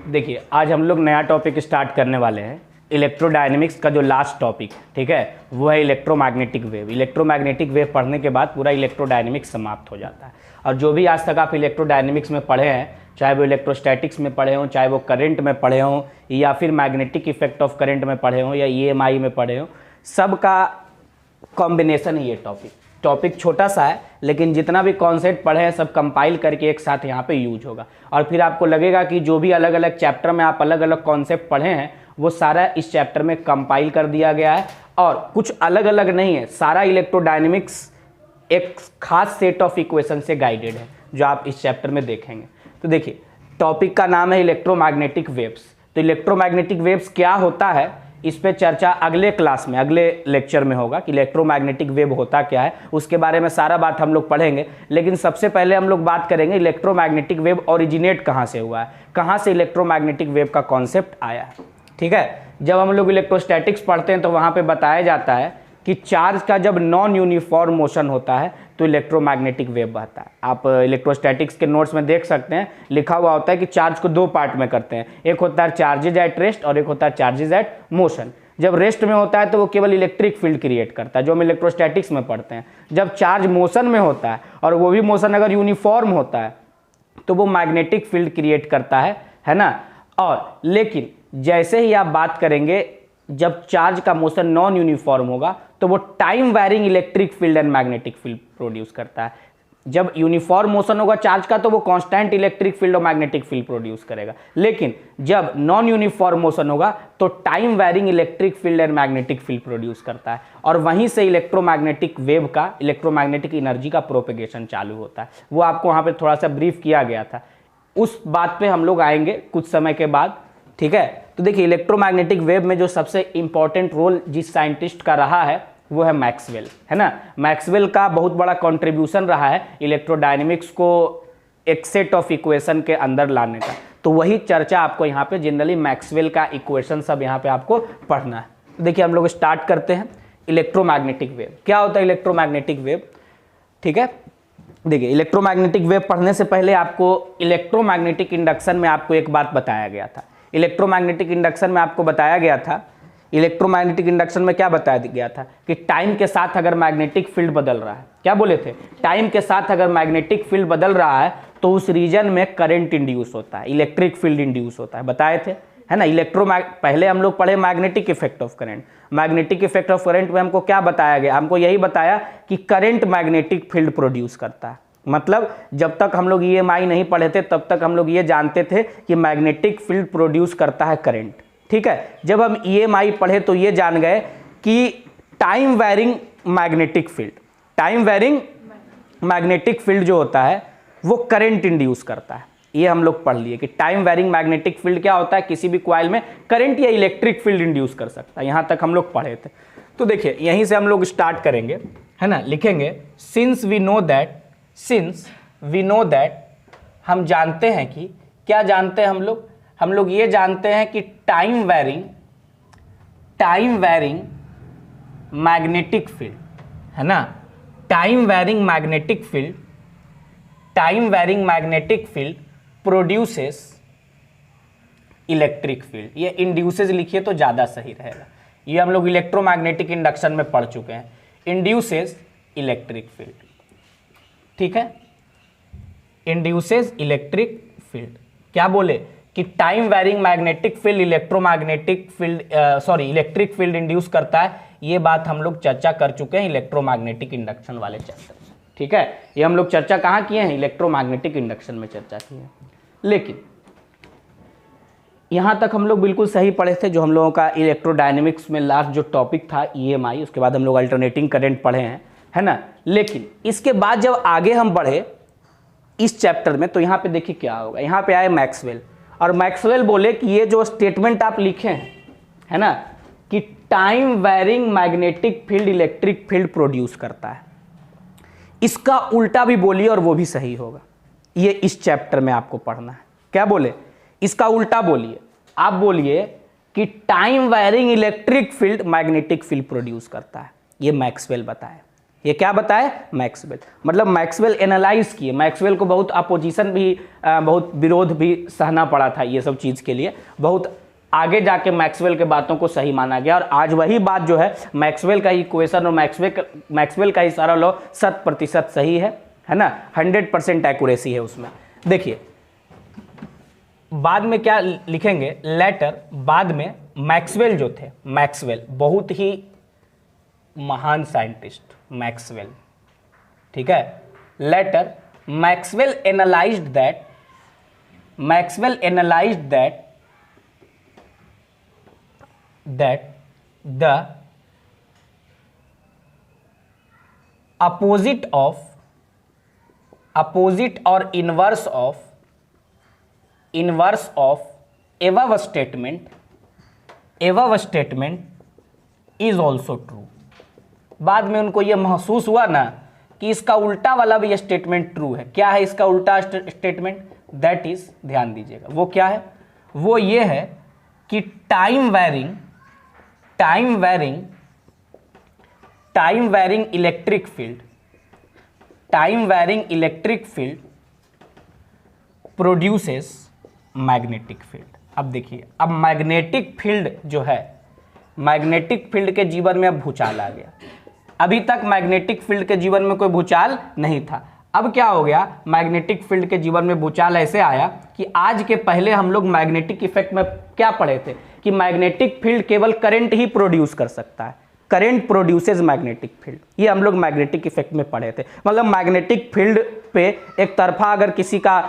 देखिए आज हम लोग नया टॉपिक स्टार्ट करने वाले हैं। इलेक्ट्रोडायनेमिक्स का जो लास्ट टॉपिक ठीक है वो है इलेक्ट्रोमैग्नेटिक वेव। इलेक्ट्रोमैग्नेटिक वेव पढ़ने के बाद पूरा इलेक्ट्रोडायनेमिक्स समाप्त हो जाता है। और जो भी आज तक आप इलेक्ट्रोडायनेमिक्स में पढ़े हैं, चाहे वो इलेक्ट्रोस्टैटिक्स में पढ़े हों, चाहे वो करंट में पढ़े हों, या फिर मैग्नेटिक इफेक्ट ऑफ करंट में पढ़े हों, या EMI में पढ़े हों, सब का कॉम्बिनेशन है ये टॉपिक। टॉपिक छोटा सा है लेकिन जितना भी कॉन्सेप्ट पढ़े हैं सब कंपाइल करके एक साथ यहाँ पे यूज होगा। और फिर आपको लगेगा कि जो भी अलग अलग चैप्टर में आप अलग अलग कॉन्सेप्ट पढ़े हैं वो सारा इस चैप्टर में कंपाइल कर दिया गया है। और कुछ अलग अलग नहीं है, सारा इलेक्ट्रोडायनेमिक्स एक खास सेट ऑफ इक्वेशन से गाइडेड है जो आप इस चैप्टर में देखेंगे। तो देखिए टॉपिक का नाम है इलेक्ट्रोमैग्नेटिक वेव्स। तो इलेक्ट्रोमैग्नेटिक वेव्स क्या होता है इस पे चर्चा अगले क्लास में, अगले लेक्चर में होगा कि इलेक्ट्रोमैग्नेटिक वेव होता क्या है, उसके बारे में सारा बात हम लोग पढ़ेंगे। लेकिन सबसे पहले हम लोग बात करेंगे इलेक्ट्रोमैग्नेटिक वेव ओरिजिनेट कहाँ से हुआ है, कहाँ से इलेक्ट्रोमैग्नेटिक वेव का कॉन्सेप्ट आया है। ठीक है, जब हम लोग इलेक्ट्रोस्टैटिक्स पढ़ते हैं तो वहाँ पे बताया जाता है कि चार्ज का जब नॉन यूनिफॉर्म मोशन होता है तो इलेक्ट्रोमैग्नेटिक वेव बहता है। आप इलेक्ट्रोस्टैटिक्स के नोट्स में देख सकते हैं, लिखा हुआ होता है कि चार्ज को दो पार्ट में करते हैं, एक होता है चार्जेज एट रेस्ट और एक होता है चार्जेज एट मोशन। जब रेस्ट में होता है तो वो केवल इलेक्ट्रिक फील्ड क्रिएट करता है, जो हम इलेक्ट्रोस्टैटिक्स में पढ़ते हैं। जब चार्ज मोशन में होता है और वो भी मोशन अगर यूनिफॉर्म होता है तो वो मैग्नेटिक फील्ड क्रिएट करता है ना। और लेकिन जैसे ही आप बात करेंगे जब चार्ज का मोशन नॉन यूनिफॉर्म होगा तो वो time varying electric field and magnetic field produce करता है। जब यूनिफॉर्म मोशन होगा चार्ज का तो वो कांस्टेंट इलेक्ट्रिक फील्ड और मैग्नेटिक फील्ड प्रोड्यूस करेगा। लेकिन जब नॉन यूनिफॉर्म मोशन होगा तो time varying electric field and magnetic field produce करता है। और वहीं से इलेक्ट्रोमैग्नेटिक वेव का, इलेक्ट्रोमैग्नेटिक एनर्जी का प्रोपेगेशन चालू होता है। वो आपको वहाँ पे थोड़ा सा ब्रीफ किया गया था, उस बात पे हम लोग आएंगे कुछ समय के बाद। ठीक है, तो देखिए इलेक्ट्रोमैग्नेटिक वेव में जो सबसे इंपॉर्टेंट रोल जिस साइंटिस्ट का रहा है वो है मैक्सवेल, है ना। मैक्सवेल का बहुत बड़ा कंट्रीब्यूशन रहा है इलेक्ट्रोडायनेमिक्स को एक सेट ऑफ इक्वेशन के अंदर लाने का। तो वही चर्चा आपको यहाँ पे जनरली मैक्सवेल का इक्वेशन सब यहाँ पे आपको पढ़ना है। तो देखिए हम लोग स्टार्ट करते हैं। इलेक्ट्रोमैग्नेटिक वेव क्या होता है, इलेक्ट्रोमैग्नेटिक वेव। ठीक है, देखिए इलेक्ट्रोमैग्नेटिक वेव पढ़ने से पहले आपको इलेक्ट्रोमैग्नेटिक इंडक्शन में आपको एक बात बताया गया था। इलेक्ट्रोमैग्नेटिक इंडक्शन में आपको बताया गया था, इलेक्ट्रोमैग्नेटिक इंडक्शन में क्या बताया गया था कि टाइम के साथ अगर मैग्नेटिक फील्ड बदल रहा है, क्या बोले थे, टाइम के साथ अगर मैग्नेटिक फील्ड बदल रहा है तो उस रीजन में करंट इंड्यूस होता है, इलेक्ट्रिक फील्ड इंड्यूस होता है, बताए थे, है ना। पहले हम लोग पढ़े magnetic effect of current. Magnetic effect of current में हमको क्या बताया गया, हमको यही बताया कि करंट मैग्नेटिक फील्ड प्रोड्यूस करता है। मतलब जब तक हम लोग EMI नहीं पढ़े थे तब तक हम लोग ये जानते थे कि मैग्नेटिक फील्ड प्रोड्यूस करता है करंट। ठीक है, जब हम EMI पढ़े तो ये जान गए कि time varying magnetic field, time varying magnetic field जो होता है वो करंट इंड्यूस करता है। ये हम लोग पढ़ लिए कि टाइम वैरिंग मैग्नेटिक फील्ड क्या होता है, किसी भी कॉइल में करंट या इलेक्ट्रिक फील्ड इंड्यूस कर सकता है। यहाँ तक हम लोग पढ़े थे। तो देखिए यहीं से हम लोग स्टार्ट करेंगे, है ना। लिखेंगे सिंस वी नो दैट, हम जानते हैं कि, क्या जानते हैं हम लोग ये जानते हैं कि टाइम वैरिंग मैग्नेटिक फील्ड, है ना, time varying magnetic field produces electric field. ये इंड्यूसेस लिखिए तो ज़्यादा सही रहेगा। ये हम लोग इलेक्ट्रोमैग्नेटिक इंडक्शन में पढ़ चुके हैं, इंड्यूसेस इलेक्ट्रिक फील्ड। ठीक है, इंड्यूसेस इलेक्ट्रिक फील्ड, क्या बोले कि time varying magnetic field electric field induce करता है। ये बात हम लोग चर्चा कर चुके हैं इलेक्ट्रोमैग्नेटिक इंडक्शन वाले चैप्टर में। ठीक है, ये हम लोग चर्चा कहाँ किए हैं, इलेक्ट्रोमैग्नेटिक इंडक्शन में चर्चा की है। लेकिन यहाँ तक हम लोग बिल्कुल सही पढ़े थे। जो हम लोगों का इलेक्ट्रोडायनेमिक्स में लास्ट जो टॉपिक था EMI, उसके बाद हम लोग अल्टरनेटिंग करंट पढ़े हैं, है ना। लेकिन इसके बाद जब आगे हम बढ़े इस चैप्टर में तो यहाँ पे देखिए क्या होगा। यहाँ पे आए मैक्सवेल, और मैक्सवेल बोले कि ये जो स्टेटमेंट आप लिखे हैं, है ना, कि time varying magnetic field electric field produce करता है, इसका उल्टा भी बोलिए और वो भी सही होगा। ये इस चैप्टर में आपको पढ़ना है। क्या बोले, इसका उल्टा बोलिए। आप बोलिए कि time varying electric field magnetic field produce करता है। ये मैक्सवेल बताए, ये क्या बताए? मैक्सवेल। मतलब मैक्सवेल एनालाइज किए, मैक्सवेल को बहुत अपोजिशन भी, बहुत विरोध भी सहना पड़ा था ये सब चीज़ के लिए। बहुत आगे जाके मैक्सवेल के बातों को सही माना गया और आज वही बात जो है मैक्सवेल का इक्वेशन और मैक्सवेल का ही सारा लॉ 100% सही है ना, 100% एक्यूरेसी है उसमें। देखिए बाद में क्या लिखेंगे, लेटर बाद में मैक्सवेल जो थे, मैक्सवेल बहुत ही महान साइंटिस्ट मैक्सवेल, ठीक है। Later Maxwell analysed that the opposite or inverse of above statement is also true। बाद में उनको ये महसूस हुआ ना कि इसका उल्टा वाला भी स्टेटमेंट ट्रू है। क्या है इसका उल्टा स्टेटमेंट? दैट इज, ध्यान दीजिएगा, वो क्या है? वो ये है कि time varying electric field produces magnetic field. अब देखिए, अब मैग्नेटिक फील्ड जो है, मैग्नेटिक फील्ड के जीवन में अब भूचाल आ गया। अभी तक मैग्नेटिक फील्ड के जीवन में कोई भूचाल नहीं था। अब क्या हो गया, मैग्नेटिक फील्ड के जीवन में भूचाल ऐसे आया कि आज के पहले हम लोग मैग्नेटिक इफेक्ट में क्या पढ़े थे कि मैग्नेटिक फील्ड केवल करंट ही प्रोड्यूस कर सकता है, करंट प्रोड्यूसेस मैग्नेटिक फील्ड। ये हम लोग मैग्नेटिक इफेक्ट में पढ़े थे। मतलब मैग्नेटिक फील्ड पे एक तरफा अगर किसी का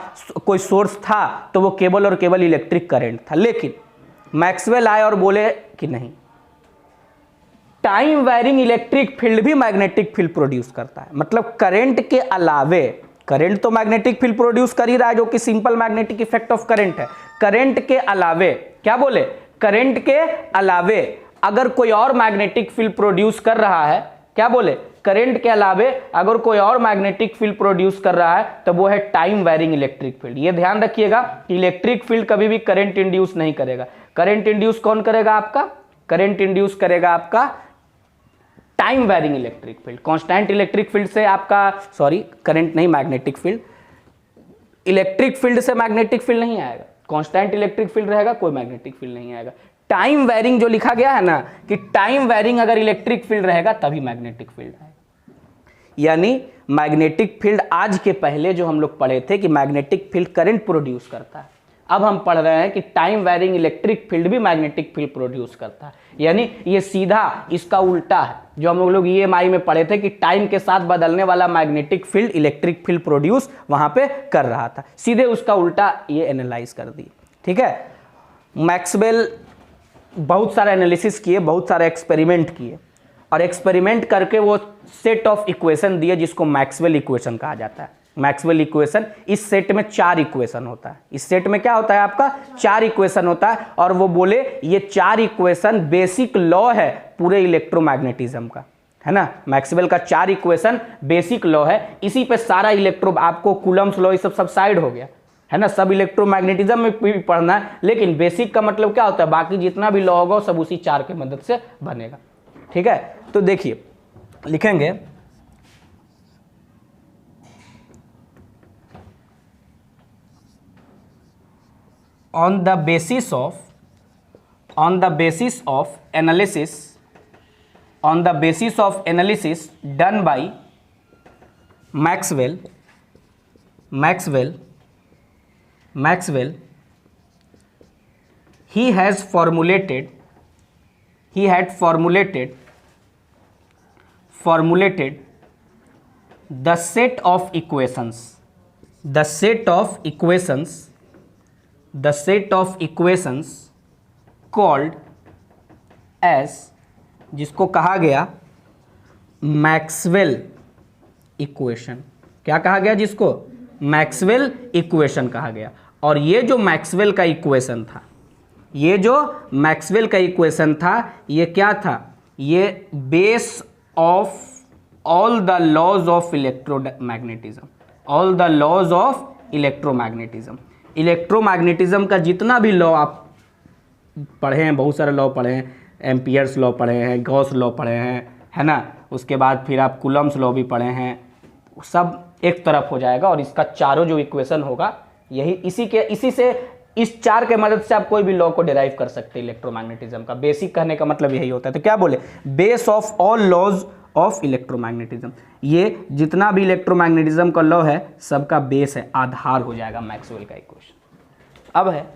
कोई सोर्स था तो वो केवल और केवल इलेक्ट्रिक करंट था। लेकिन मैक्सवेल आए और बोले कि नहीं, टाइम वैरिंग इलेक्ट्रिक फील्ड भी मैग्नेटिक फील्ड प्रोड्यूस करता है। मतलब करंट के अलावे, करंट तो मैग्नेटिक फील्ड प्रोड्यूस कर ही रहा है जो कि simple magnetic effect of current है। करंट के अलावे क्या बोले, करंट के अलावे अगर कोई और मैग्नेटिक फील्ड प्रोड्यूस कर रहा है, क्या बोले, करंट के अलावे अगर कोई और मैग्नेटिक फील्ड प्रोड्यूस कर रहा है तो वो है टाइम वैरिंग इलेक्ट्रिक फील्ड। ये ध्यान रखिएगा कि इलेक्ट्रिक फील्ड कभी भी करंट इंड्यूस नहीं करेगा। करंट इंड्यूस कौन करेगा आपका? करंट इंड्यूस करेगा आपका time varying electric field. Constant electric field से आपका, सॉरी करंट नहीं, मैग्नेटिक फील्ड, इलेक्ट्रिक फील्ड से मैग्नेटिक फील्ड नहीं आएगा। कांस्टेंट इलेक्ट्रिक फील्ड रहेगा, कोई मैग्नेटिक फील्ड नहीं आएगा। टाइम वैरिंग जो लिखा गया है ना कि टाइम वैरिंग अगर इलेक्ट्रिक फील्ड रहेगा तभी मैग्नेटिक फील्ड आएगा। यानी मैग्नेटिक फील्ड आज के पहले जो हम लोग पढ़े थे कि मैग्नेटिक फील्ड करंट प्रोड्यूस करता है, अब हम पढ़ रहे हैं कि टाइम वैरिंग इलेक्ट्रिक फील्ड भी मैग्नेटिक फील्ड प्रोड्यूस करता है। यानी ये सीधा इसका उल्टा है जो हम लोग EMI में पढ़े थे कि टाइम के साथ बदलने वाला magnetic field electric field produce वहां पे कर रहा था, सीधे उसका उल्टा ये एनालाइज कर दिए। ठीक है, मैक्सवेल बहुत सारा एनालिसिस किए, बहुत सारे एक्सपेरिमेंट किए और एक्सपेरिमेंट करके वो सेट ऑफ इक्वेशन दिए जिसको मैक्सवेल इक्वेशन कहा जाता है। मैक्सवेल इक्वेशन, इस सेट में 4 इक्वेशन होता है। इस सेट में क्या होता है आपका? 4 इक्वेशन होता है और वो बोले ये 4 इक्वेशन बेसिक लॉ है पूरे इलेक्ट्रोमैग्नेटिज्म का, है ना। मैक्सवेल का 4 इक्वेशन बेसिक लॉ है, इसी पे सारा आपको कूलम्स लॉ ये सब साइड हो गया, है ना। सब इलेक्ट्रोमैग्नेटिज्म में भी पढ़ना है, लेकिन बेसिक का मतलब क्या होता है, बाकी जितना भी लॉ होगा सब उसी 4 की मदद से बनेगा। ठीक है, तो देखिए लिखेंगे on the basis of analysis done by Maxwell, he had formulated the set of equations called as, जिसको कहा गया मैक्सवेल इक्वेशन। क्या कहा गया? जिसको मैक्सवेल इक्वेशन कहा गया। और ये जो मैक्सवेल का इक्वेशन था, ये क्या था? ये base of all the laws of electromagnetism. Electromagnetism का जितना भी लॉ आप पढ़े हैं, बहुत सारे लॉ पढ़े हैं, एम्पियर्स लॉ पढ़े हैं, गॉस लॉ पढ़े हैं, है ना, उसके बाद फिर आप कूलम्स लॉ भी पढ़े हैं, सब एक तरफ हो जाएगा और इसका चारों जो इक्वेशन होगा यही इसी से इस चार के मदद से आप कोई भी लॉ को डिराइव कर सकते हैं इलेक्ट्रोमैग्नेटिज्म का। बेसिक कहने का मतलब यही होता है। तो क्या बोले, base of all laws of electromagnetism, ये जितना भी इलेक्ट्रोमैग्नेटिज्म का लॉ है सबका बेस है, आधार हो जाएगा मैक्सवेल का इक्वेशन। अब है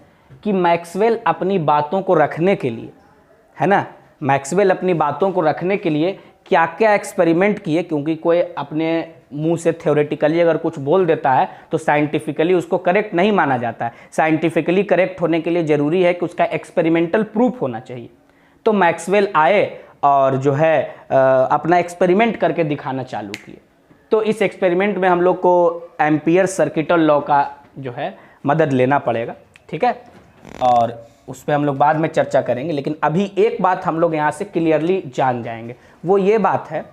कि मैक्सवेल अपनी बातों को रखने के लिए, है ना, मैक्सवेल अपनी बातों को रखने के लिए क्या क्या एक्सपेरिमेंट किए, क्योंकि कोई अपने मुंह से थ्योरेटिकली अगर कुछ बोल देता है तो साइंटिफिकली उसको करेक्ट नहीं माना जाता है। साइंटिफिकली करेक्ट होने के लिए ज़रूरी है कि उसका एक्सपेरिमेंटल प्रूफ होना चाहिए। तो मैक्सवेल आए और जो है अपना एक्सपेरिमेंट करके दिखाना चालू किए। तो इस एक्सपेरिमेंट में हम लोग को एम्पियर सर्किटल लॉ का जो है मदद लेना पड़ेगा, ठीक है, और उस पर हम लोग बाद में चर्चा करेंगे। लेकिन अभी एक बात हम लोग यहाँ से क्लियरली जान जाएंगे, वो ये बात है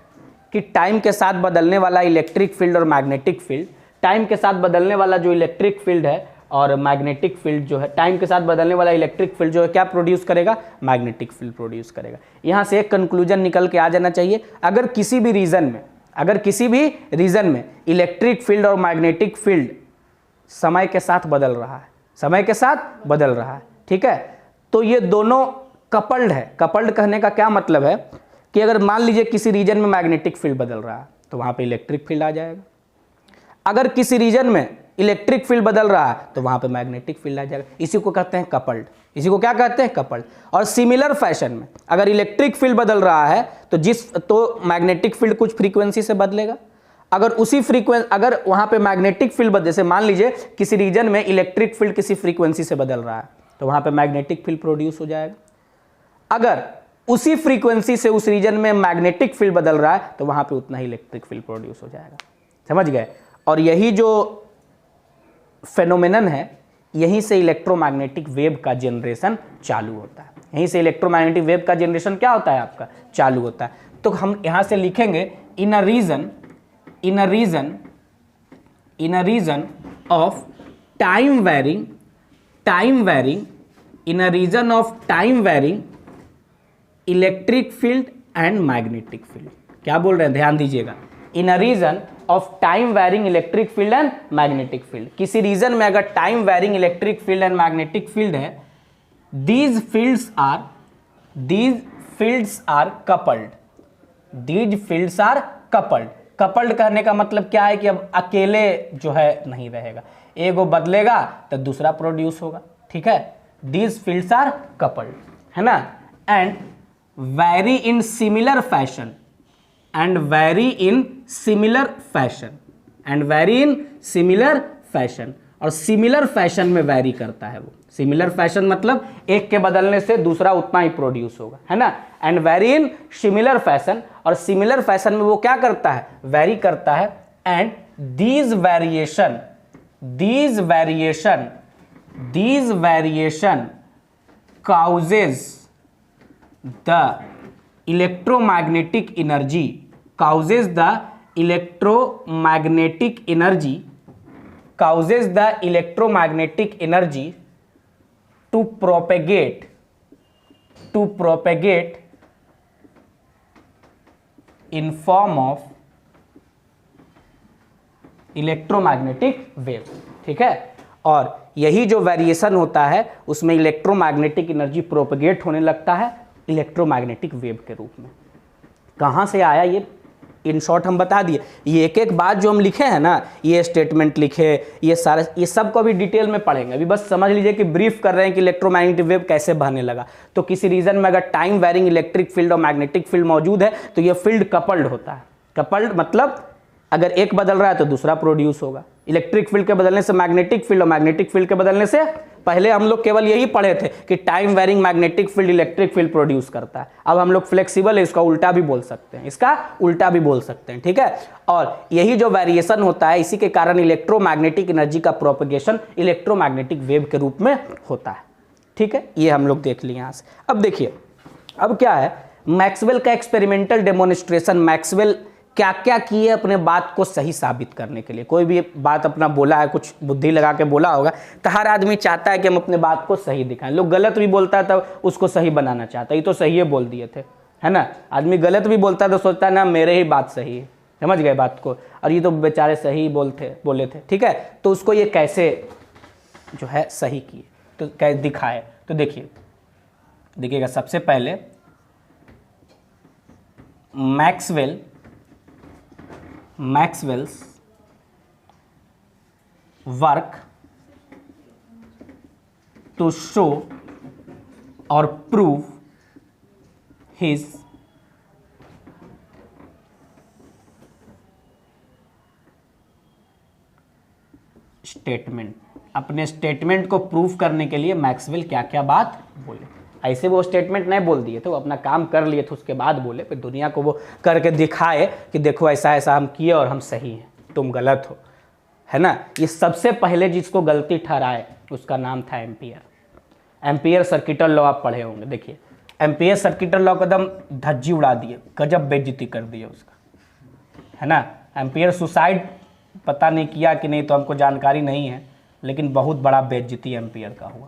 कि टाइम के साथ बदलने वाला इलेक्ट्रिक फील्ड और मैग्नेटिक फील्ड, टाइम के साथ बदलने वाला जो इलेक्ट्रिक फील्ड है और मैग्नेटिक फील्ड जो है, टाइम के साथ बदलने वाला इलेक्ट्रिक फील्ड जो है क्या प्रोड्यूस करेगा, मैग्नेटिक फील्ड प्रोड्यूस करेगा। यहाँ से एक कंक्लूजन निकल के आ जाना चाहिए, अगर किसी भी रीजन में इलेक्ट्रिक फील्ड और मैग्नेटिक फील्ड समय के साथ बदल रहा है, ठीक है, तो ये दोनों कपल्ड है। कपल्ड कहने का क्या मतलब है कि अगर मान लीजिए किसी रीजन में मैग्नेटिक फील्ड बदल रहा है तो वहां पे इलेक्ट्रिक फील्ड आ जाएगा, अगर किसी रीजन में इलेक्ट्रिक फील्ड बदल रहा है तो वहां पे मैग्नेटिक फील्ड आ जाएगा। इसी को कहते हैं कपल्ड, इसी को क्या कहते हैं, कपल्ड। और सिमिलर फैशन में अगर इलेक्ट्रिक फील्ड बदल रहा है तो मैग्नेटिक फील्ड कुछ फ्रीक्वेंसी से बदलेगा, अगर वहां पे मैग्नेटिक फील्ड बदले, जैसे मान लीजिए किसी रीजन में इलेक्ट्रिक फील्ड किसी फ्रीक्वेंसी से बदल रहा है तो वहां पे मैग्नेटिक फील्ड प्रोड्यूस हो जाएगा। अगर उसी फ्रीक्वेंसी से उस रीजन में मैग्नेटिक फील्ड बदल रहा है तो वहां पे उतना ही इलेक्ट्रिक फील्ड प्रोड्यूस हो जाएगा। समझ गए। और यही जो फेनोमेनन है, यहीं से इलेक्ट्रोमैग्नेटिक वेव का जनरेशन चालू होता है। यहीं से इलेक्ट्रोमैग्नेटिक वेव का जनरेशन क्या होता है, आपका चालू होता है। तो हम यहां से लिखेंगे in a region of time varying electric field and magnetic field. क्या बोल रहे हैं, ध्यान दीजिएगा, in a region of time varying electric field and magnetic field. किसी रीजन में अगर time varying electric field and magnetic field है, these fields are coupled. Coupled करने का मतलब क्या है कि अब अकेले जो है नहीं रहेगा, एगो बदलेगा तो दूसरा प्रोड्यूस होगा, ठीक है। दीज फील्ड्स आर कपल्ड, है ना, and vary in similar fashion और सिमिलर फैशन में वैरी करता है वो। सिमिलर फैशन मतलब एक के बदलने से दूसरा उतना ही प्रोड्यूस होगा, है ना। And vary in similar fashion, और सिमिलर फैशन में वो क्या करता है, वैरी करता है। And these variation causes the electromagnetic energy to propagate in form of electromagnetic wave, ठीक है। और यही जो वेरिएशन होता है उसमें इलेक्ट्रोमैग्नेटिक एनर्जी प्रोपेगेट होने लगता है इलेक्ट्रोमैग्नेटिक वेव के रूप में। कहाँ से आया ये, इन शॉर्ट हम बता दिए। ये एक एक बात जो हम लिखे हैं ना, ये स्टेटमेंट लिखे, ये सारा, ये सब को भी डिटेल में पढ़ेंगे। अभी बस समझ लीजिए कि ब्रीफ कर रहे हैं कि इलेक्ट्रोमैग्नेटिक वेव कैसे बहने लगा। तो किसी रीजन में अगर टाइम वैरिंग इलेक्ट्रिक फील्ड और मैग्नेटिक फील्ड मौजूद है तो ये फील्ड कपल्ड होता है। कपल्ड मतलब अगर एक बदल रहा है तो दूसरा प्रोड्यूस होगा। इलेक्ट्रिक फील्ड के बदलने से मैग्नेटिक फील्ड और मैग्नेटिक फील्ड के बदलने से, पहले हम लोग केवल यही पढ़े थे कि time varying magnetic field electric field produce करता है। अब हम लोग फ्लेक्सिबल है, इसका उल्टा भी बोल सकते हैं, ठीक है। और यही जो वेरिएशन होता है, इसी के कारण इलेक्ट्रोमैग्नेटिक एनर्जी का प्रोपेगेशन इलेक्ट्रोमैग्नेटिक वेव के रूप में होता है, ठीक है। ये हम लोग देख लिए यहाँ से। अब देखिए, अब क्या है, मैक्सवेल का एक्सपेरिमेंटल डेमोन्स्ट्रेशन। मैक्सवेल क्या क्या किए अपने बात को सही साबित करने के लिए। कोई भी बात अपना बोला है, कुछ बुद्धि लगा के बोला होगा, तो हर आदमी चाहता है कि हम अपने बात को सही दिखाएं। लोग गलत भी बोलता है तब उसको सही बनाना चाहता है। ये तो सही बोल दिए थे, है ना। आदमी गलत भी बोलता है तो सोचता है ना मेरे ही बात सही है, समझ गए बात को, और ये तो बेचारे सही बोले थे, ठीक है। तो उसको ये कैसे जो है सही किए, तो कैसे दिखाए, तो देखिएगा सबसे पहले मैक्सवेल्स वर्क टू शो और प्रूव हिज स्टेटमेंट। अपने स्टेटमेंट को प्रूव करने के लिए मैक्सवेल क्या क्या बात बोले। ऐसे वो स्टेटमेंट नहीं बोल दिए थे, वो अपना काम कर लिए थे, उसके बाद बोले, फिर दुनिया को वो करके दिखाए कि देखो ऐसा ऐसा हम किए और हम सही हैं, तुम गलत हो, है ना। ये सबसे पहले जिसको गलती ठहराए उसका नाम था एम्पियर सर्किटल लॉ। आप पढ़े होंगे, देखिए एम्पियर सर्किटल लॉ कदम धज्जी उड़ा दिए, गजब बेइज्जती कर दिया उसका, है ना। एम्पियर सुसाइड पता नहीं किया कि नहीं तो हमको जानकारी नहीं है, लेकिन बहुत बड़ा बेइज्जती एम्पियर का हुआ।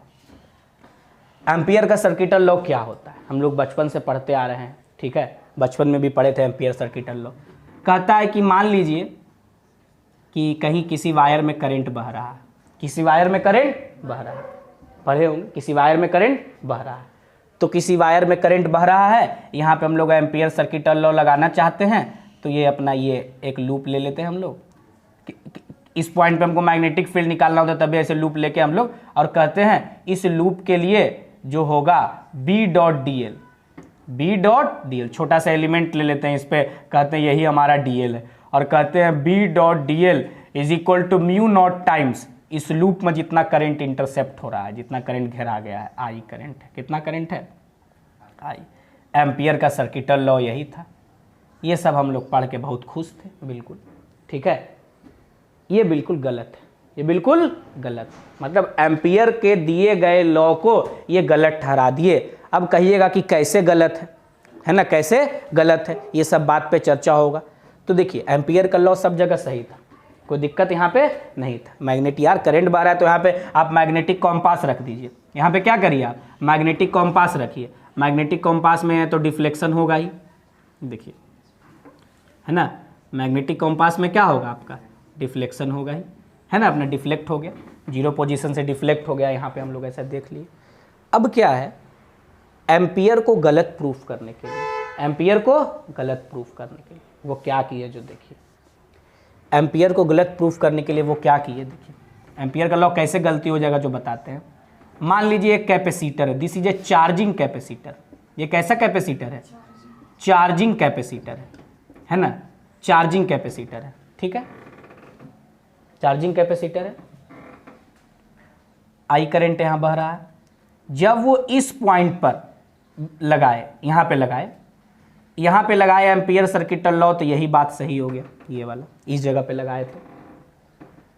एम्पियर का सर्किटल लॉ क्या होता है, हम लोग बचपन से पढ़ते आ रहे हैं, ठीक है, बचपन में भी पढ़े थे। एम्पियर सर्किटल लॉ कहता है कि मान लीजिए कि कहीं किसी वायर में करंट बह रहा है, किसी वायर में करंट बह रहा है, पढ़े होंगे, किसी वायर में करंट बह रहा है। तो किसी वायर में करंट बह रहा है, यहाँ पे हम लोग एम्पियर सर्किटल लॉ लगाना चाहते हैं, तो ये अपना ये एक लूप ले लेते हैं हम लोग। इस पॉइंट पे हमको मैग्नेटिक फील्ड निकालना होता है, तभी ऐसे लूप लेके हम लोग और कहते हैं इस लूप के लिए जो होगा बी डॉट डी एल, छोटा सा एलिमेंट ले लेते हैं, इस पे कहते हैं यही हमारा डी एल है, और कहते हैं B dot D L is equal to mu naught times इस लूप में जितना करंट इंटरसेप्ट हो रहा है, जितना करंट घेरा गया है, आई करंट है। कितना करंट है? आई। एम्पियर का सर्किटल लॉ यही था। ये सब हम लोग पढ़ के बहुत खुश थे, बिल्कुल ठीक है। ये बिल्कुल गलत है, ये बिल्कुल गलत, मतलब एम्पियर के दिए गए लॉ को ये गलत ठहरा दिए। अब कहिएगा कि कैसे गलत है ना, कैसे गलत है, ये सब बात पे चर्चा होगा। तो देखिए एम्पियर का लॉ सब जगह सही था, कोई दिक्कत यहाँ पे नहीं था। मैग्नेटिक यार करंट बह रहा है तो यहाँ पे आप मैग्नेटिक कॉम्पास रख दीजिए, यहाँ पे क्या करिए आप मैग्नेटिक कॉम्पास रखिए। मैग्नेटिक कॉम्पास में है तो डिफ्लेक्शन होगा ही, देखिए है ना, मैग्नेटिक कॉम्पास में क्या होगा आपका डिफ्लेक्शन होगा ही, है ना, अपना डिफ्लेक्ट हो गया, जीरो पोजीशन से डिफ्लेक्ट हो गया, यहाँ पे हम लोग ऐसा देख लिए। अब क्या है, एम्पियर को गलत प्रूफ करने के लिए, एम्पियर को गलत प्रूफ करने के लिए वो क्या किए, जो देखिए एम्पियर को गलत प्रूफ करने के लिए वो क्या किए, देखिए एम्पियर का लॉ कैसे गलती हो जाएगा जो बताते हैं। मान लीजिए एक कैपेसिटर है, this is a charging capacitor. ये कैसा कैपेसिटर है? चार्जिंग कैपेसिटर है ना, चार्जिंग कैपेसिटर है, ठीक है, चार्जिंग कैपेसिटर है। आई करंट यहां बह रहा है, जब वो इस पॉइंट पर लगाए, यहां पे लगाए, यहां पे लगाए एम्पियर सर्किटल लॉ, तो यही बात सही हो गया, ये वाला इस जगह पे लगाए थे।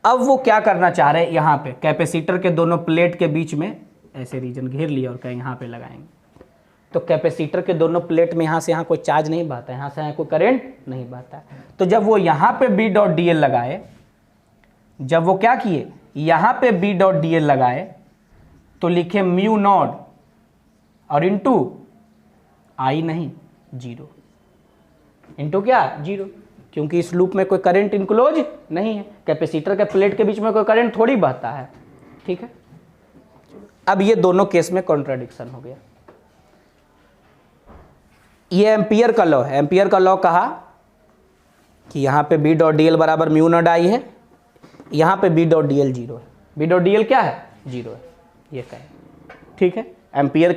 अब वो क्या करना चाह रहे हैं, यहाँ पे कैपेसिटर के दोनों प्लेट के बीच में ऐसे रीजन घेर लिया और कहीं यहाँ पे लगाएंगे, तो कैपेसिटर के दोनों प्लेट में यहाँ से यहाँ कोई चार्ज नहीं बहता है, यहाँ से यहाँ कोई करंट नहीं बहता है। तो जब वो यहाँ पे बी डॉट डी एल लगाए, जब वो क्या किए यहाँ पे बी डॉट डी एल लगाए, तो लिखे म्यू नॉट और इंटू आई नहीं जीरो, इंटू क्या जीरो, क्योंकि इस लूप में कोई करंट इनक्लोज नहीं है, कैपेसिटर के प्लेट के बीच में कोई करंट थोड़ी बहता है, ठीक है। अब ये दोनों केस में कॉन्ट्राडिक्शन हो गया। ये एम्पियर का लॉ है, एम्पियर का लॉ कहा कि यहाँ पे बी डॉट डी एल बराबर म्यू नॉट आई है, यहाँ पे B dot D L zero है, बी डॉट डी एल क्या है जीरो है, ये कहे, ठीक है। एम्पियर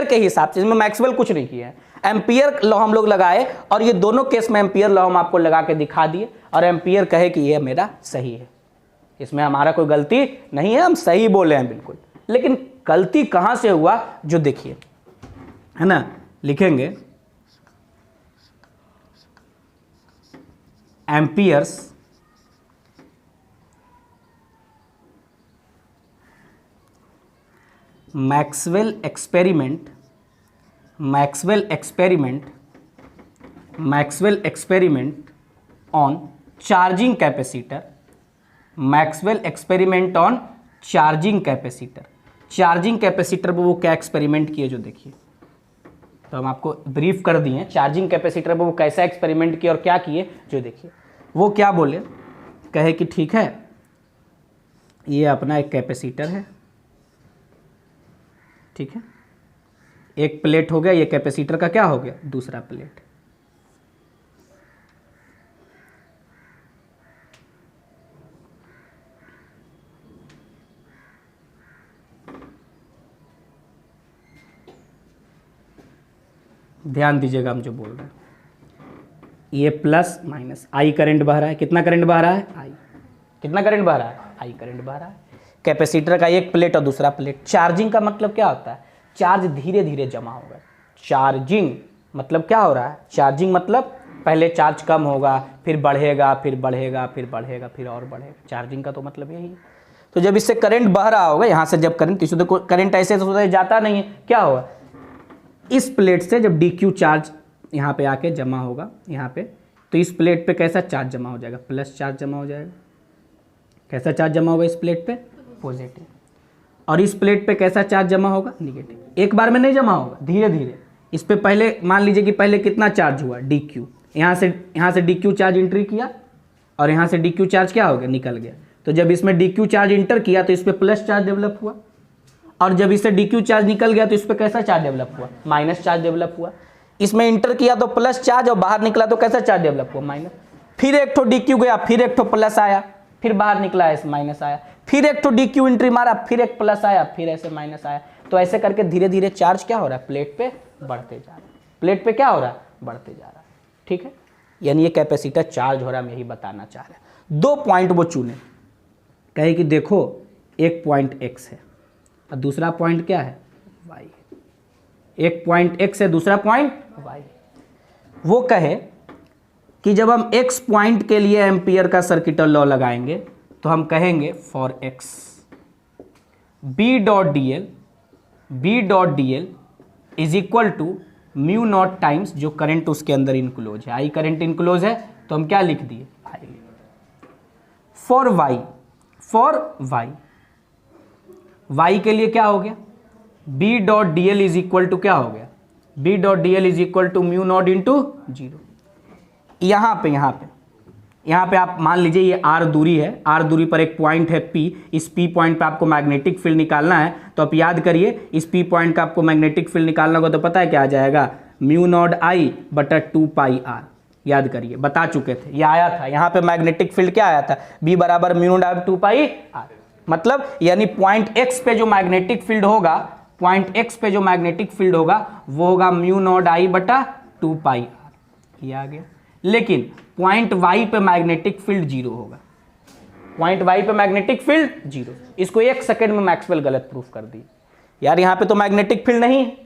के हिसाब से, इसमें मैक्सवेल कुछ नहीं किया है, एम्पियर लॉ हम लोग लगाए और ये दोनों केस में एम्पियर लॉ हम आपको लगा के दिखा दिए, और एम्पियर कहे कि ये मेरा सही है, इसमें हमारा कोई गलती नहीं है, हम सही बोले हैं बिल्कुल। लेकिन गलती कहाँ से हुआ, जो देखिए, है ना, लिखेंगे amperes Maxwell experiment on charging capacitor, Maxwell experiment on charging capacitor. Charging capacitor पर वो क्या एक्सपेरिमेंट किए, जो देखिए तो हम आपको ब्रीफ कर दिए चार्जिंग कैपेसिटर पर वो कैसा एक्सपेरिमेंट किए और क्या किए, जो देखिए वो क्या बोले, कहे कि ठीक है ये अपना एक कैपेसिटर है, ठीक है, एक प्लेट हो गया, ये कैपेसिटर का क्या हो गया, दूसरा प्लेट। ध्यान दीजिएगा हम जो बोल रहे हैं, ये प्लस माइनस आई करंट बह रहा है, कितना करंट बह रहा है, आई, कितना करंट बह रहा है, आई करंट बह रहा है। कैपेसिटर का एक प्लेट और दूसरा प्लेट। चार्जिंग का मतलब क्या होता है, चार्ज धीरे धीरे जमा होगा। चार्जिंग मतलब क्या हो रहा है, चार्जिंग मतलब पहले चार्ज कम होगा, फिर बढ़ेगा, फिर बढ़ेगा, फिर बढ़ेगा, फिर और बढ़ेगा। चार्जिंग का तो मतलब यही है। तो जब इससे करंट बह रहा होगा, यहाँ से जब करंट, इससे तो करंट ऐसे तो जाता नहीं है, क्या होगा, इस प्लेट से जब DQ चार्ज यहाँ पे आके जमा होगा यहाँ पे, तो इस प्लेट पे कैसा चार्ज जमा हो जाएगा, प्लस चार्ज जमा हो जाएगा। कैसा चार्ज जमा होगा इस प्लेट पे, पॉजिटिव। और इस प्लेट पे कैसा चार्ज जमा होगा, निगेटिव। एक बार में नहीं जमा होगा, धीरे धीरे। इस पे पहले मान लीजिए कि पहले कितना चार्ज हुआ, DQ, यहाँ से DQ चार्ज एंट्री किया और यहाँ से DQ चार्ज क्या हो गया, निकल गया। तो जब इसमें DQ चार्ज इंटर किया तो इस पर प्लस चार्ज डेवलप हुआ, और जब इससे DQ चार्ज निकल गया तो इस पर कैसा चार्ज डेवलप हुआ, माइनस चार्ज डेवलप हुआ। इसमें इंटर किया तो प्लस चार्ज और बाहर निकला तो कैसा चार्ज डेवलप हुआ, माइनस। फिर एक ठो DQ गया, फिर एक ठो प्लस आया, फिर बाहर निकला ऐसे माइनस आया, फिर एक ठो DQ एंट्री मारा, फिर एक प्लस आया, फिर ऐसे माइनस आया। तो ऐसे करके धीरे धीरे चार्ज क्या हो रहा है, प्लेट पे बढ़ते जा रहा है, प्लेट पे क्या हो रहा है, बढ़ते जा रहा है, ठीक है। यानी ये कैपेसिटर चार्ज हो रहा है, हम यही बताना चाह रहे हैं। 2 पॉइंट वो चुने, कहे कि देखो एक पॉइंट X है और दूसरा पॉइंट क्या है, Y। एक पॉइंट X है, दूसरा पॉइंट Y। वो कहे कि जब हम X पॉइंट के लिए एम्पियर का सर्किटल लॉ लगाएंगे तो हम कहेंगे for X B dot DL is equal to mu naught times जो करंट उसके अंदर इनक्लोज है, I करंट इनक्लोज है, तो हम क्या लिख दिए, I। फॉर Y के लिए क्या हो गया, B dot DL is equal to क्या हो गया, B dot DL is equal to mu naught into 0। यहाँ पे आप मान लीजिए ये R दूरी है, R दूरी पर एक पॉइंट है P, इस P पॉइंट पे आपको मैग्नेटिक फील्ड निकालना है। तो आप याद करिए, इस P पॉइंट का आपको मैग्नेटिक फील्ड निकालना होगा तो पता है क्या आ जाएगा, म्यू नॉट I बटा 2 पाई R। याद करिए, बता चुके थे, ये आया था यहाँ पे मैग्नेटिक फील्ड क्या आया था, B बराबर mu not I 2 pi R। मतलब यानी पॉइंट X पे जो मैग्नेटिक फील्ड होगा, पॉइंट X पे जो मैग्नेटिक फील्ड होगा वो होगा म्यू नॉट I बटा 2 पाई R। ये आ गया। लेकिन पॉइंट Y पे मैग्नेटिक फील्ड 0 होगा, पॉइंट Y पे मैग्नेटिक फील्ड 0। इसको 1 सेकंड में मैक्सवेल गलत प्रूफ कर दी। यार यहाँ पे तो मैग्नेटिक फील्ड नहीं है,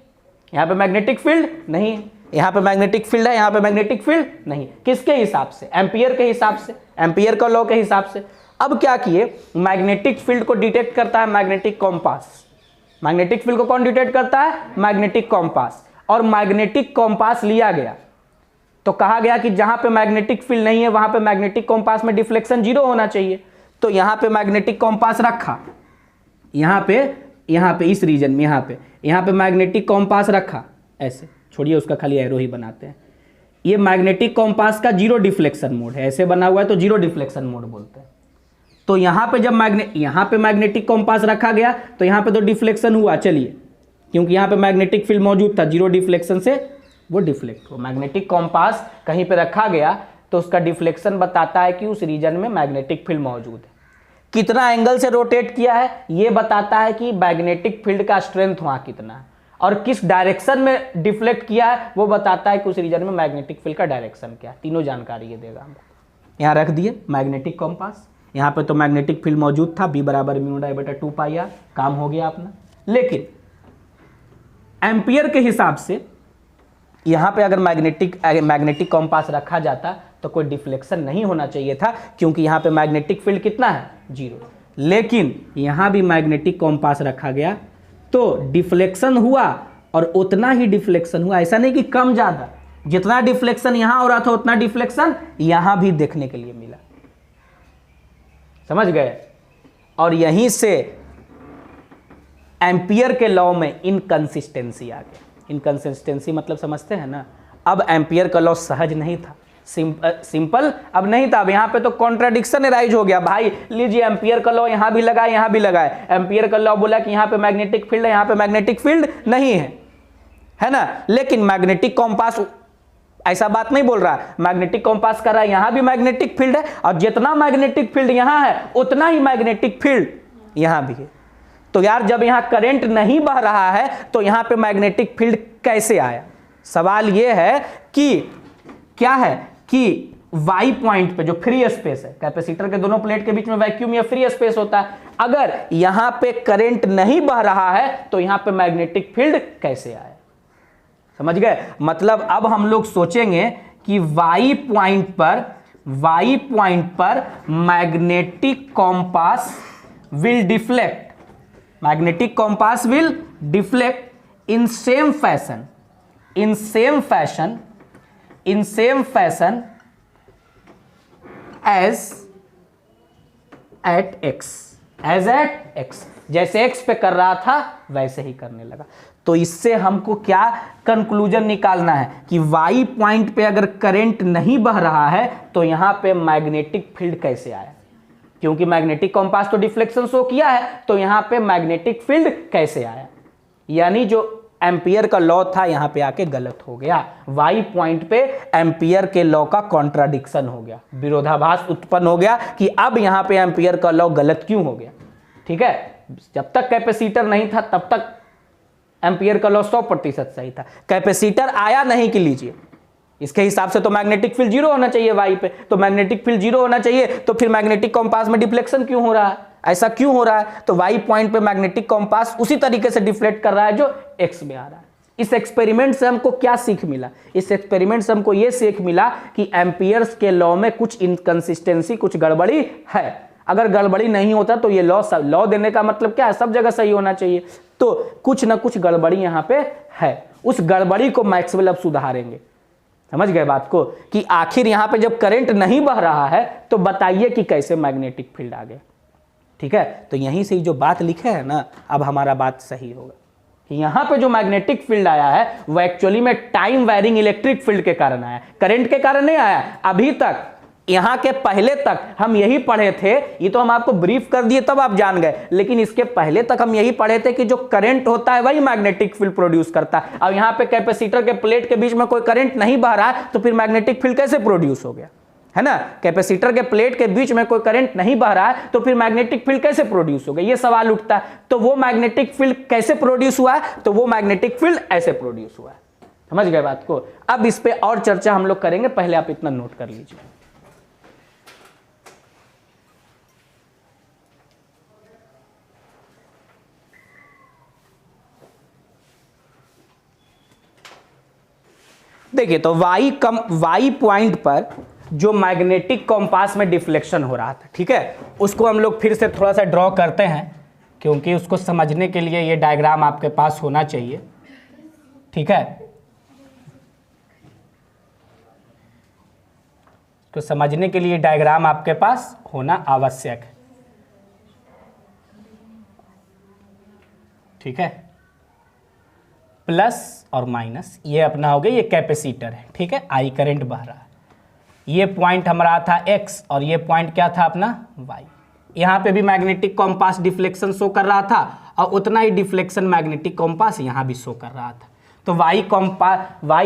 यहाँ पे मैग्नेटिक फील्ड नहीं है, यहाँ पे मैग्नेटिक फील्ड है, यहाँ पे मैग्नेटिक फील्ड नहीं। किसके हिसाब से, एम्पियर के हिसाब से, एम्पियर का लॉ के हिसाब से। अब क्या किए, मैग्नेटिक फील्ड को डिटेक्ट करता है मैग्नेटिक कॉम्पास। मैग्नेटिक फील्ड को कौन डिटेक्ट करता है, मैग्नेटिक कॉम्पास। और मैग्नेटिक कॉम्पास लिया गया तो कहा गया कि जहां पे मैग्नेटिक फील्ड नहीं है वहां पे मैग्नेटिक कॉम्पास में डिफ्लेक्शन 0 होना चाहिए। तो यहां पे मैग्नेटिक कॉम्पास रखा, यहां पे इस रीजन में यहां पे मैग्नेटिक कॉम्पास रखा, ऐसे छोड़िए उसका खाली एरो ही बनाते हैं। ये मैग्नेटिक कॉम्पास का 0 डिफ्लेक्शन मोड है, ऐसे बना हुआ है तो 0 डिफ्लेक्शन मोड बोलते हैं। तो यहां पे जब यहां पे मैग्नेटिक कॉम्पास रखा गया तो यहां पे तो डिफ्लेक्शन हुआ, चलिए, क्योंकि यहां पे मैग्नेटिक फील्ड मौजूद था, 0 डिफ्लेक्शन से वो डिफ्लेक्ट हो। मैग्नेटिक कॉम्पास कहीं पे रखा गया तो उसका डिफ्लेक्शन बताता है कि उस रीजन में मैग्नेटिक फील्ड मौजूद है। कितना एंगल से रोटेट किया है ये बताता है कि मैग्नेटिक फील्ड का स्ट्रेंथ वहां कितना है, और किस डायरेक्शन में डिफ्लेक्ट किया है वो बताता है कि उस रीजन में मैग्नेटिक फील्ड का डायरेक्शन क्या है। तीनों जानकारी ये देगा हमको। यहाँ रख दिए मैग्नेटिक कॉम्पास, यहाँ पे तो मैग्नेटिक फील्ड मौजूद था, B बराबर म्यू नॉट I बटा 2 पाई R, काम हो गया अपना। लेकिन एम्पियर के हिसाब से यहां पे अगर मैग्नेटिक कॉम्पास रखा जाता तो कोई डिफ्लेक्शन नहीं होना चाहिए था, क्योंकि यहां पे मैग्नेटिक फील्ड कितना है, 0। लेकिन यहां भी मैग्नेटिक कॉम्पास रखा गया तो डिफ्लेक्शन हुआ, और उतना ही डिफ्लेक्शन हुआ, ऐसा नहीं कि कम ज्यादा। जितना डिफ्लेक्शन यहां हो रहा था उतना डिफ्लेक्शन यहां भी देखने के लिए मिला, समझ गए। और यहीं से एम्पियर के लॉ में इनकंसिस्टेंसी आ गया। इनकंसिस्टेंसी मतलब समझते हैं ना। अब एम्पियर का लॉ सहज नहीं था, सिंपल अब नहीं था। अब यहाँ पे तो कॉन्ट्राडिक्शन अराइज हो गया। भाई लीजिए एम्पियर का लॉ यहाँ भी लगाए यहाँ भी लगाए। एम्पियर का लॉ बोला कि यहाँ पे मैग्नेटिक फील्ड है, यहाँ पे मैग्नेटिक फील्ड नहीं है ना। लेकिन मैग्नेटिक कॉम्पास ऐसा बात नहीं बोल रहा, मैग्नेटिक कॉम्पास कर रहा है यहां भी मैग्नेटिक फील्ड है, और जितना मैग्नेटिक फील्ड यहां है उतना ही मैग्नेटिक फील्ड यहां भी है। तो यार जब यहां करंट नहीं बह रहा है तो यहां पे मैग्नेटिक फील्ड कैसे आया? सवाल यह है कि क्या है कि वाई पॉइंट पे जो फ्री स्पेस है, कैपेसिटर के दोनों प्लेट के बीच में वैक्यूम या फ्री स्पेस होता है, अगर यहां पे करंट नहीं बह रहा है तो यहां पे मैग्नेटिक फील्ड कैसे आया? समझ गए? मतलब अब हम लोग सोचेंगे कि वाई पॉइंट पर magnetic compass will deflect, magnetic compass will deflect in same fashion as at X, जैसे x पे कर रहा था वैसे ही करने लगा। तो इससे हमको क्या कंक्लूजन निकालना है कि y पॉइंट पे अगर करंट नहीं बह रहा है तो यहां पे मैग्नेटिक फील्ड कैसे आया? क्योंकि मैग्नेटिक कंपास तो डिफ्लेक्शन शो किया है, तो यहां पे मैग्नेटिक फील्ड कैसे आया? यानी जो एम्पियर का लॉ था यहां पे आके गलत हो गया। y पॉइंट पे एम्पियर के लॉ का कॉन्ट्राडिक्शन हो गया, विरोधाभास उत्पन्न हो गया कि अब यहां पे एम्पियर का लॉ गलत क्यों हो गया। ठीक है, जब तक कैपेसिटर नहीं था तब तक एम्पियर का लॉ 100% सही था। कैपेसिटर आया नहीं कि लीजिए, इसके हिसाब से तो मैग्नेटिक फील्ड 0 होना चाहिए वाई पे, तो मैग्नेटिक फील्ड 0 होना चाहिए, तो फिर मैग्नेटिक कंपास में डिफ्लेक्शन क्यों हो रहा है? ऐसा क्यों हो रहा है? तो वाई पॉइंट पे मैग्नेटिक कंपास उसी तरीके से डिफ्लेक्ट कर रहा है जो एक्स में आ रहा है। इस एक्सपेरिमेंट से हमको क्या सीख मिला? इस एक्सपेरिमेंट से हमको यह सीख मिला कि एम्पियर्स के लॉ में कुछ इनकंसिस्टेंसी, कुछ गड़बड़ी है। अगर गड़बड़ी नहीं होता तो ये लॉ देने का मतलब क्या है? सब जगह सही होना चाहिए। तो कुछ ना कुछ गड़बड़ी यहां पे है, उस गड़बड़ी को मैक्सवेल अब सुधारेंगे। समझ गए बात को कि आखिर यहां पे जब करंट नहीं बह रहा है तो बताइए कि कैसे मैग्नेटिक फील्ड आ गया। ठीक है, तो यहीं से जो बात लिखे है ना, अब हमारा बात सही होगा कि यहां पे जो मैग्नेटिक फील्ड आया है वो एक्चुअली में टाइम वेरिंग इलेक्ट्रिक फील्ड के कारण आया, करंट के कारण नहीं आया। अभी तक यहां के पहले तक हम यही पढ़े थे, ये तो हम आपको ब्रीफ कर दिए तब आप जान गए, लेकिन इसके पहले तक हम यही पढ़े थे कि जो करंट होता है वही मैग्नेटिक फील्ड प्रोड्यूस करता है। अब यहां पे कैपेसिटर के प्लेट के बीच में कोई करंट नहीं बह रहा है तो फिर मैग्नेटिक फील्ड कैसे प्रोड्यूस हो गया? है ना, कैपेसिटर के प्लेट के बीच में कोई करंट नहीं बह रहा है तो फिर मैग्नेटिक फील्ड कैसे प्रोड्यूस हो गया? ये सवाल उठता है। तो वो मैग्नेटिक फील्ड कैसे प्रोड्यूस हुआ है? तो वो मैग्नेटिक फील्ड ऐसे प्रोड्यूस हुआ है। समझ गए बात को? अब इस पे और चर्चा हम लोग करेंगे, पहले आप इतना नोट कर लीजिए। देखिए, तो वाई पॉइंट पर जो मैग्नेटिक कंपास में डिफ्लेक्शन हो रहा था, ठीक है, उसको हम लोग फिर से थोड़ा सा ड्रॉ करते हैं, क्योंकि उसको समझने के लिए ये डायग्राम आपके पास होना चाहिए। ठीक है, तो समझने के लिए डायग्राम आपके पास होना आवश्यक है। ठीक है, प्लस और माइनस ये अपना हो गया, ये कैपेसिटर है। ठीक है, आई करंट बह रहा है, ये पॉइंट हमारा था x और ये पॉइंट क्या था अपना y। यहाँ पे भी मैग्नेटिक कॉम्पास डिफ्लेक्शन शो कर रहा था और उतना ही डिफ्लेक्शन मैग्नेटिक कॉम्पास यहाँ भी शो कर रहा था। तो y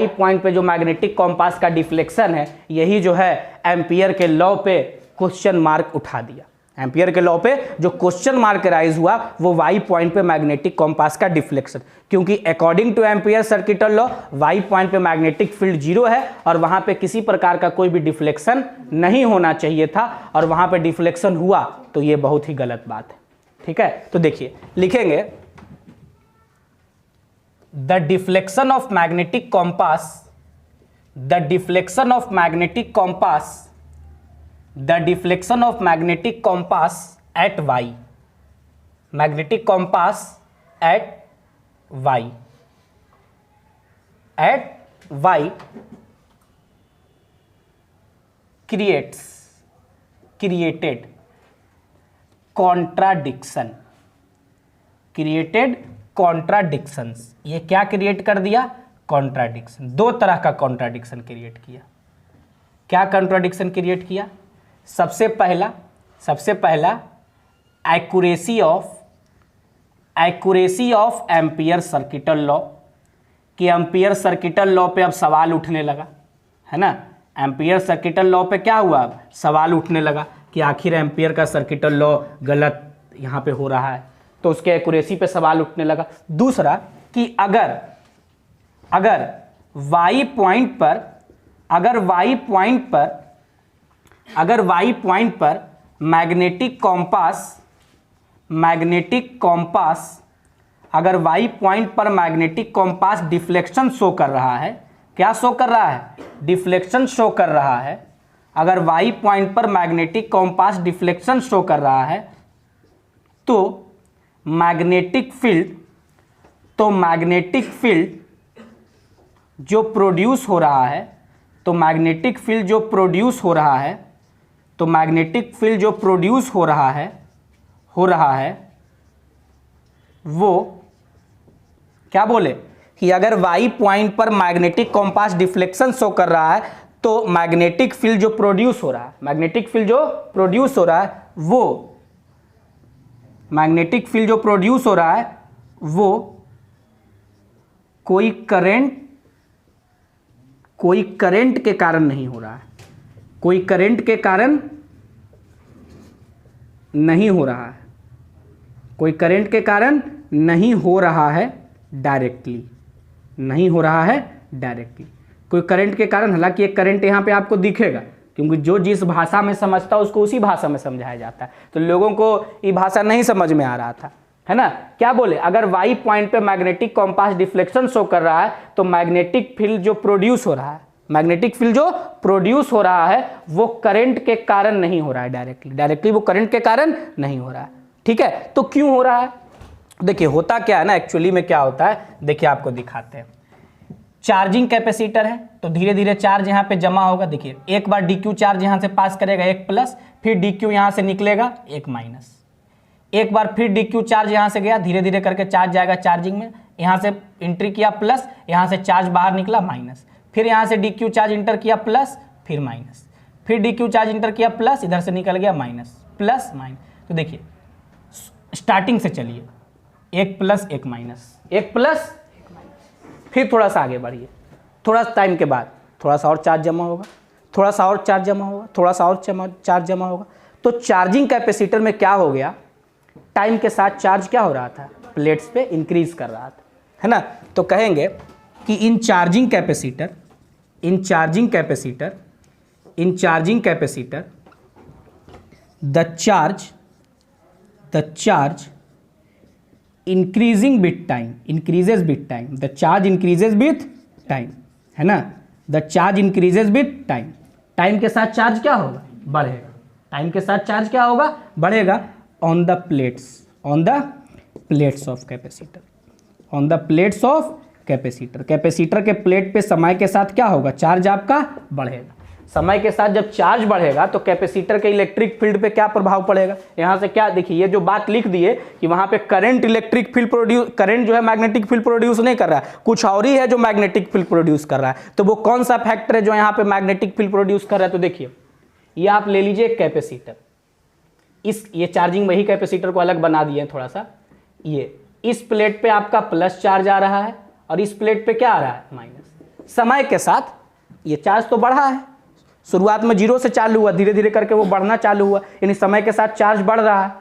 पॉइंट पे जो मैग्नेटिक कॉम्पास का डिफ्लेक्शन है, यही जो है एम्पियर के लॉ पे क्वेश्चन मार्क उठा दिया। एम्पियर के लॉ पे जो क्वेश्चन मार्क राइज हुआ वो y पॉइंट पे मैग्नेटिक कॉम्पास का डिफ्लेक्शन, क्योंकि according two ampere circuital law y point पे मैग्नेटिक फील्ड 0 है और वहां पे किसी प्रकार का कोई भी डिफ्लेक्शन नहीं होना चाहिए था, और वहां पे डिफ्लेक्शन हुआ तो ये बहुत ही गलत बात है। ठीक है, तो देखिए लिखेंगे the deflection of magnetic compass, the deflection of magnetic compass, the deflection of magnetic compass at y, magnetic compass at y created contradiction contradictions. ये क्या क्रिएट कर दिया? कॉन्ट्राडिक्शन। दो तरह का कॉन्ट्राडिक्शन क्रिएट किया। क्या कॉन्ट्राडिक्शन क्रिएट किया? सबसे पहला accuracy of ampere circuital law, कि एम्पियर सर्किटल लॉ पे अब सवाल उठने लगा, है ना। एम्पियर सर्किटल लॉ पे क्या हुआ? अब सवाल उठने लगा कि आखिर एम्पियर का सर्किटल लॉ गलत यहाँ पे हो रहा है, तो उसके एक्यूरेसी पे सवाल उठने लगा। दूसरा कि अगर y पॉइंट पर मैग्नेटिक कॉम्पास डिफ्लेक्शन शो कर रहा है। क्या शो कर रहा है? डिफ्लेक्शन शो कर रहा है। अगर y पॉइंट पर मैग्नेटिक कॉम्पास डिफ्लेक्शन शो कर रहा है तो मैग्नेटिक फील्ड जो प्रोड्यूस हो रहा है, वो क्या बोले कि अगर y पॉइंट पर मैग्नेटिक कॉम्पास डिफ्लेक्शन शो कर रहा है तो मैग्नेटिक फील्ड जो प्रोड्यूस हो रहा है, वो कोई करंट के कारण नहीं हो रहा है, डायरेक्टली कोई करंट के कारण। हालांकि एक करंट यहाँ पे आपको दिखेगा, क्योंकि जो जिस भाषा में समझता है उसको उसी भाषा में समझाया जाता है, तो लोगों को ये भाषा नहीं समझ में आ रहा था, है ना। क्या बोले? अगर y पॉइंट पे मैग्नेटिक कॉम्पास डिफ्लेक्शन शो कर रहा है तो मैग्नेटिक फील्ड जो प्रोड्यूस हो रहा है वो करंट के कारण नहीं हो रहा है, डायरेक्टली वो करंट के कारण नहीं हो रहा है। ठीक है, तो क्यों हो रहा है? देखिए होता क्या है ना, एक्चुअली में क्या होता है, देखिए आपको दिखाते हैं। चार्जिंग कैपेसिटर है तो धीरे धीरे चार्ज यहाँ पे जमा होगा। देखिए एक बार DQ चार्ज यहाँ से पास करेगा 1 प्लस, फिर DQ यहाँ से निकलेगा 1 माइनस। एक बार फिर DQ चार्ज यहाँ से गया, धीरे धीरे करके चार्ज जाएगा चार्जिंग में, यहाँ से एंट्री किया प्लस, यहाँ से चार्ज बाहर निकला माइनस, फिर यहाँ से DQ चार्ज इंटर किया प्लस, फिर माइनस, फिर DQ चार्ज इंटर किया प्लस, इधर से निकल गया माइनस, प्लस माइनस। तो देखिए स्टार्टिंग से चलिए, 1 प्लस 1 माइनस, 1 प्लस, फिर थोड़ा सा आगे बढ़िए, थोड़ा टाइम के बाद थोड़ा सा और चार्ज जमा होगा, थोड़ा सा और चार्ज जमा होगा, थोड़ा सा और चार्ज जमा होगा। तो चार्जिंग कैपेसिटर में क्या हो गया, टाइम के साथ चार्ज क्या हो रहा था, प्लेट्स पे इंक्रीज कर रहा था, है ना। तो कहेंगे कि in charging capacitor the charge increasing with time, increases with time, the charge increases with time, है ना। The charge increases with time, time के साथ चार्ज क्या होगा, बढ़ेगा, टाइम के साथ चार्ज क्या होगा, बढ़ेगा। On the plates of capacitor, capacitor के प्लेट पे समय के साथ क्या होगा, चार्ज आपका बढ़ेगा। समय के साथ जब चार्ज बढ़ेगा तो कैपेसिटर के इलेक्ट्रिक फील्ड पे क्या प्रभाव पड़ेगा, यहाँ से क्या देखिए, ये जो बात लिख दिए कि वहाँ पे करंट जो है मैग्नेटिक फील्ड प्रोड्यूस नहीं कर रहा है, कुछ और ही है जो मैग्नेटिक फील्ड प्रोड्यूस कर रहा है। तो वो कौन सा फैक्टर है जो यहाँ पे मैग्नेटिक फील्ड प्रोड्यूस कर रहा है? तो देखिए ये आप ले लीजिए कैपेसिटर, ये चार्जिंग वही कैपेसिटर को अलग बना दिए थोड़ा सा, ये इस प्लेट पे आपका प्लस चार्ज आ रहा है और इस प्लेट पे क्या आ रहा है, माइनस। समय के साथ ये चार्ज तो बढ़ा है, शुरुआत में 0 से चालू हुआ, धीरे धीरे करके वो बढ़ना चालू हुआ, यानी समय के साथ चार्ज बढ़ रहा है।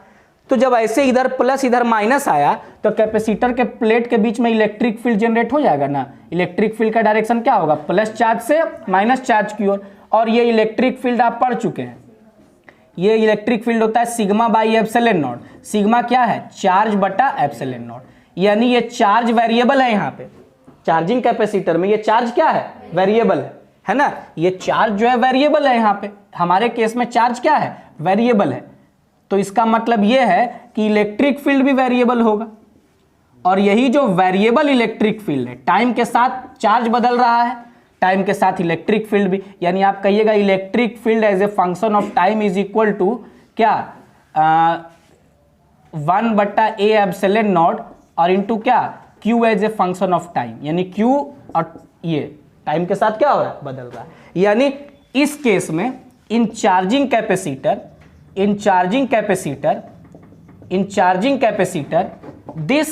तो जब ऐसे इधर प्लस इधर माइनस आया तो कैपेसिटर के प्लेट के बीच में इलेक्ट्रिक फील्ड जनरेट हो जाएगा ना। इलेक्ट्रिक फील्ड का डायरेक्शन क्या होगा, प्लस चार्ज से माइनस चार्ज की ओर। और ये इलेक्ट्रिक फील्ड आप पढ़ चुके हैं, ये इलेक्ट्रिक फील्ड होता है sigma by epsilon not. Sigma क्या है, चार्ज बटा एप्सिलॉन नॉट, यानी ये चार्ज वेरिएबल है। यहाँ पे चार्जिंग कैपेसिटर में ये चार्ज क्या है, वेरिएबल है ना। ये चार्ज जो है वेरिएबल है, यहाँ पे हमारे केस में चार्ज क्या है, वेरिएबल है। तो इसका मतलब ये है कि इलेक्ट्रिक फील्ड भी वेरिएबल होगा, और यही जो वेरिएबल इलेक्ट्रिक फील्ड है, टाइम के साथ चार्ज बदल रहा है, टाइम के साथ इलेक्ट्रिक फील्ड भी, यानी आप कहिएगा electric field as a function of time is equal to क्या, 1/a एप्सिलॉन नॉट और इनटू क्या, Q as a function of time, यानी क्यू और ये टाइम के साथ क्या हो रहा है, बदल रहा है। यानी इस केस में in charging capacitor this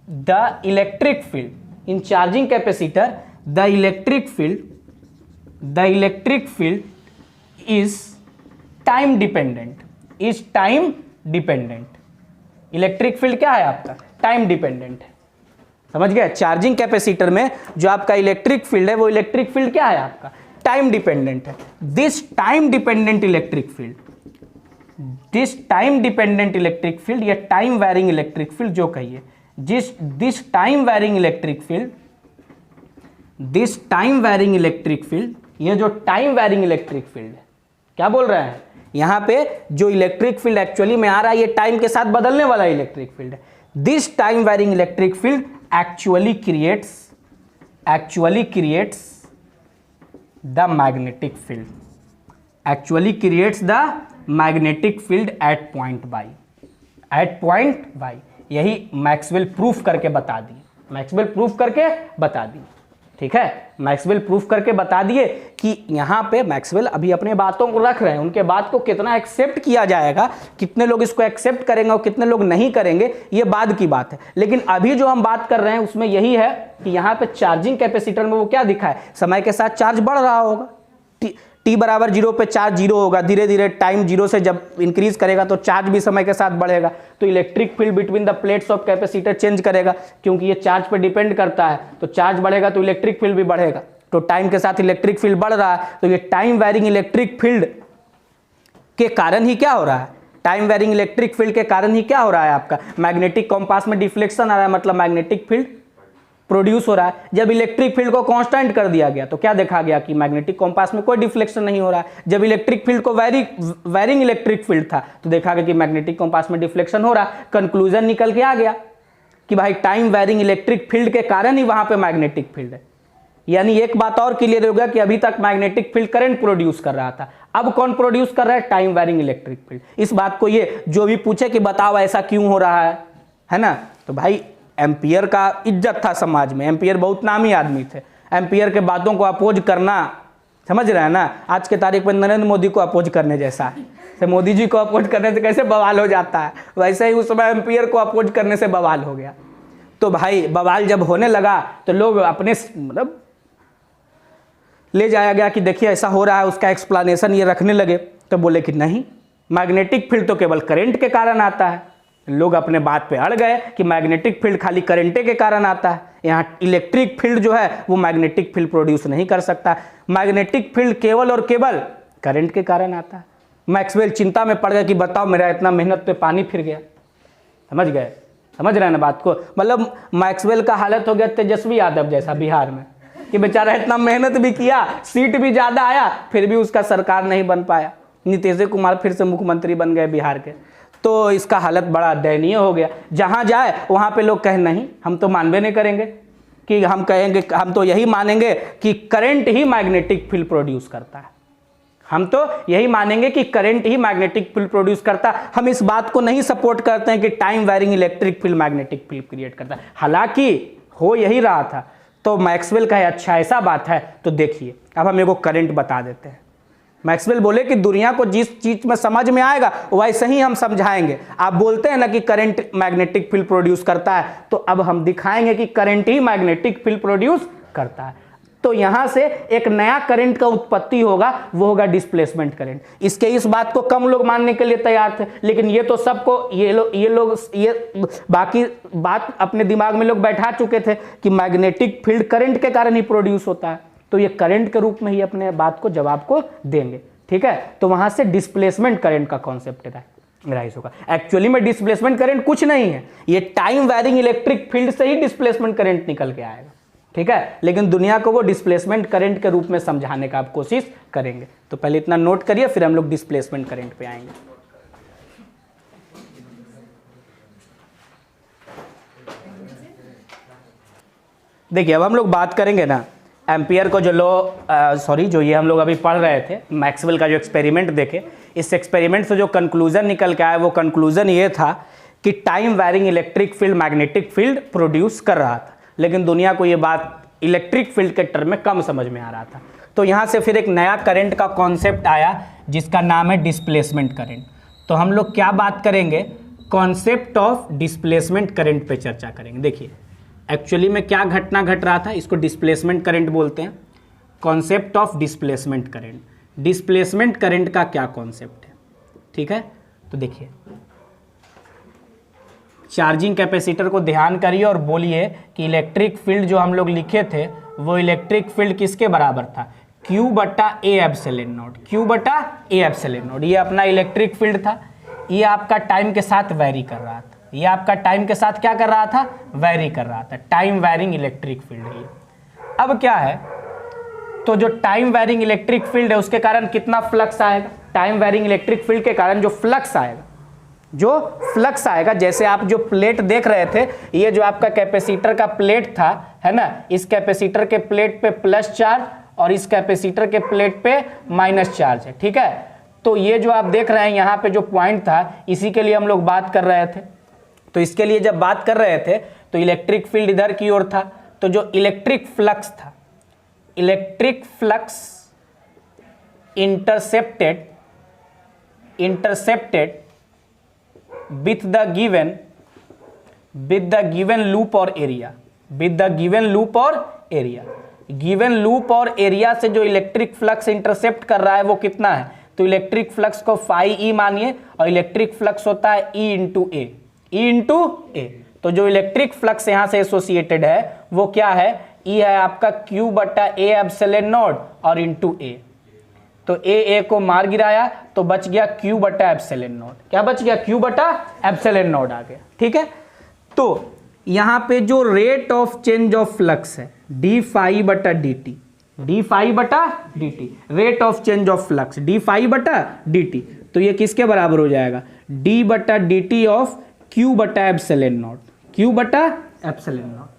the electric field in charging capacitor the electric field is time dependent, electric field क्या है आपका, टाइम डिपेंडेंट है। समझ गए, चार्जिंग कैपेसिटर में जो आपका इलेक्ट्रिक फील्ड है वो इलेक्ट्रिक फील्ड क्या है आपका, टाइम डिपेंडेंट है। This time dependent electric field या टाइम वैरिंग इलेक्ट्रिक फील्ड जो कहिए, this time varying electric field, ये जो टाइम वैरिंग इलेक्ट्रिक फील्ड है, क्या बोल रहे हैं यहां पे, जो इलेक्ट्रिक फील्ड एक्चुअली में आ रहा है ये टाइम के साथ बदलने वाला इलेक्ट्रिक फील्ड है। This time varying electric field actually creates the magnetic field at point y। यही मैक्सवेल प्रूफ करके बता दिए, ठीक है, मैक्सवेल प्रूफ करके बता दिए कि यहाँ पे मैक्सवेल अभी अपने बातों को रख रहे हैं, उनके बात को कितना एक्सेप्ट किया जाएगा, कितने लोग इसको एक्सेप्ट करेंगे और कितने लोग नहीं करेंगे, ये बाद की बात है। लेकिन अभी जो हम बात कर रहे हैं उसमें यही है कि यहाँ पे चार्जिंग कैपेसिटर में वो क्या दिखा है, समय के साथ चार्ज बढ़ रहा होगा, t बराबर 0 पे चार्ज 0 होगा, धीरे धीरे टाइम 0 से जब इंक्रीज करेगा तो चार्ज भी समय के साथ बढ़ेगा, तो electric field between the plates of capacitor change करेगा, क्योंकि ये चार्ज पे डिपेंड करता है, तो चार्ज बढ़ेगा तो इलेक्ट्रिक फील्ड भी बढ़ेगा, तो टाइम के साथ इलेक्ट्रिक फील्ड बढ़ रहा है, तो ये टाइम वैरिंग इलेक्ट्रिक फील्ड के कारण ही क्या हो रहा है, आपका मैग्नेटिक कॉम्पास में डिफ्लेक्शन आ रहा है, मतलब मैग्नेटिक फील्ड प्रोड्यूस हो रहा है। जब इलेक्ट्रिक फील्ड को कांस्टेंट कर दिया गया तो क्या देखा गया कि मैग्नेटिक कॉम्पास में कोई डिफ्लेक्शन नहीं हो रहा है। जब इलेक्ट्रिक फील्ड को वैरिंग इलेक्ट्रिक फील्ड था तो देखा गया कि मैग्नेटिक कॉम्पास में डिफ्लेक्शन हो रहा है। कंक्लूजन निकल के आ गया कि भाई टाइम वैरिंग इलेक्ट्रिक फील्ड के कारण ही वहां पे मैग्नेटिक फील्ड है। यानी एक बात और क्लियर हो गया कि अभी तक मैग्नेटिक फील्ड करंट प्रोड्यूस कर रहा था, अब कौन प्रोड्यूस कर रहा है, टाइम वैरिंग इलेक्ट्रिक फील्ड। इस बात को ये जो भी पूछे कि बताओ ऐसा क्यों हो रहा है ना, तो भाई एम्पियर का इज्जत था समाज में, एम्पियर बहुत नामी आदमी थे, एम्पियर के बातों को अपोज करना, समझ रहे हैं ना। आज के तारीख में नरेंद्र मोदी को अपोज करने जैसा है, तो मोदी जी को अपोज करने से कैसे बवाल हो जाता है, वैसे ही उस समय एम्पियर को अपोज करने से बवाल हो गया। तो भाई बवाल जब होने लगा तो लोग अपने मतलब ले जाया गया कि देखिए ऐसा हो रहा है, उसका एक्सप्लेनेशन ये रखने लगे, तो बोले कि नहीं, मैग्नेटिक फील्ड तो केवल करंट के कारण आता है। लोग अपने बात पे अड़ गए कि मैग्नेटिक फील्ड खाली करंटे के कारण आता है, यहाँ इलेक्ट्रिक फील्ड जो है वो मैग्नेटिक फील्ड प्रोड्यूस नहीं कर सकता, मैग्नेटिक फील्ड केवल और केवल करंट के कारण आता है। मैक्सवेल चिंता में पड़ गए कि बताओ मेरा इतना मेहनत पे पानी फिर गया। समझ गए, समझ रहे हैं ना बात को। मतलब मैक्सवेल का हालत हो गया तेजस्वी यादव जैसा बिहार में, कि बेचारा इतना मेहनत भी किया, सीट भी ज़्यादा आया, फिर भी उसका सरकार नहीं बन पाया। नीतीश कुमार फिर से मुख्यमंत्री बन गए बिहार के, तो इसका हालत बड़ा दयनीय हो गया। जहाँ जाए वहाँ पे लोग कहें नहीं, हम तो मानबे नहीं करेंगे, कि हम कहेंगे, हम तो यही मानेंगे कि करंट ही मैग्नेटिक फील्ड प्रोड्यूस करता है, हम तो यही मानेंगे कि करंट ही मैग्नेटिक फील्ड प्रोड्यूस करता है। हम इस बात को नहीं सपोर्ट करते हैं कि time varying electric field magnetic field create करता है, हालांकि हो यही रहा था। तो मैक्सवेल का अच्छा ऐसा बात है, तो देखिए अब हम एगो करंट बता देते हैं। मैक्सवेल बोले कि दुनिया को जिस चीज में समझ में आएगा वैसे ही हम समझाएंगे। आप बोलते हैं ना कि करंट मैग्नेटिक फील्ड प्रोड्यूस करता है, तो अब हम दिखाएंगे कि करंट ही मैग्नेटिक फील्ड प्रोड्यूस करता है। तो यहां से एक नया करंट का उत्पत्ति होगा, वो होगा डिस्प्लेसमेंट करंट। इसके इस बात को कम लोग मानने के लिए तैयार थे, लेकिन ये तो सबको ये बाकी बात अपने दिमाग में लोग बैठा चुके थे कि मैग्नेटिक फील्ड करंट के कारण ही प्रोड्यूस होता है, तो ये करंट के रूप में ही अपने बात को जवाब को देंगे। ठीक है, तो वहां से डिस्प्लेसमेंट करंट का कॉन्सेप्ट राइज होगा। एक्चुअली में डिस्प्लेसमेंट करंट कुछ नहीं है, ये टाइम वैरिंग इलेक्ट्रिक फील्ड से ही डिस्प्लेसमेंट करंट निकल के आएगा। ठीक है, लेकिन दुनिया को वो डिस्प्लेसमेंट करंट के रूप में समझाने का आप कोशिश करेंगे। तो पहले इतना नोट करिए, फिर हम लोग डिस्प्लेसमेंट करंट पे आएंगे। देखिए अब हम लोग बात करेंगे ना एम्पियर को, जो जो ये हम लोग अभी पढ़ रहे थे, मैक्सवेल का जो एक्सपेरिमेंट देखे, इस एक्सपेरिमेंट से जो कंक्लूजन निकल के आया वो कंक्लूजन ये था कि time varying electric field magnetic field produce कर रहा था, लेकिन दुनिया को ये बात इलेक्ट्रिक फील्ड के टर्म में कम समझ में आ रहा था। तो यहाँ से फिर एक नया करंट का कॉन्सेप्ट आया जिसका नाम है डिस्प्लेसमेंट करंट। तो हम लोग क्या बात करेंगे, कॉन्सेप्ट ऑफ डिस्प्लेसमेंट करंट पे चर्चा करेंगे। देखिए एक्चुअली में क्या घटना घट रहा था, इसको डिस्प्लेसमेंट करंट बोलते हैं। Concept of displacement current, displacement current का क्या कॉन्सेप्ट है, ठीक है। तो देखिए चार्जिंग कैपेसिटर को ध्यान करिए और बोलिए कि इलेक्ट्रिक फील्ड जो हम लोग लिखे थे वो इलेक्ट्रिक फील्ड किसके बराबर था, Q बटा ए एप्सिलॉन नॉट, Q बटा ए एप्सिलॉन नॉट। ये अपना इलेक्ट्रिक फील्ड था, ये आपका टाइम के साथ वैरी कर रहा था, ये आपका टाइम के साथ क्या कर रहा था, वैरी कर रहा था, टाइम वैरिंग इलेक्ट्रिक फील्ड है। अब क्या है, तो जो टाइम वैरिंग इलेक्ट्रिक फील्ड है उसके कारण कितना फ्लक्स आएगा, टाइम वैरिंग इलेक्ट्रिक फील्ड के कारण जो फ्लक्स आएगा, जैसे आप जो प्लेट देख रहे थे, ये जो आपका कैपेसिटर का प्लेट था, है ना, इस कैपेसिटर के प्लेट पे प्लस चार्ज और इस कैपेसिटर के प्लेट पे माइनस चार्ज है, ठीक है। तो ये जो आप देख रहे हैं यहाँ पे जो पॉइंट था, इसी के लिए हम लोग बात कर रहे थे। तो इसके लिए जब बात कर रहे थे तो इलेक्ट्रिक फील्ड इधर की ओर था, तो जो इलेक्ट्रिक फ्लक्स था, electric flux intercepted with the given loop और area, with the given loop और area, given loop और area से जो इलेक्ट्रिक फ्लक्स इंटरसेप्ट कर रहा है वो कितना है, तो इलेक्ट्रिक फ्लक्स को फाई ई मानिए और इलेक्ट्रिक फ्लक्स होता है E इंटू ए। तो जो इलेक्ट्रिक फ्लक्स यहां से एसोसिएटेड है वो क्या है, E है आपका Q बटा ए एप्सिलॉन नॉट और इंटू ए। तो ए को मार गिराया तो बच गया Q बटा एप्सिलॉन नॉट, क्या बच गया, Q बटा एप्सिलॉन नॉट आ गया, ठीक है। तो यहां पे जो rate of change of flux है डी फाई बटा D T, rate of change of flux D phi बटा डी टी, तो ये किसके बराबर हो जाएगा, डी बटा डी टी ऑफ Q बटा एप्सिलॉन नॉट, Q बटा एप्सिलॉन नॉट।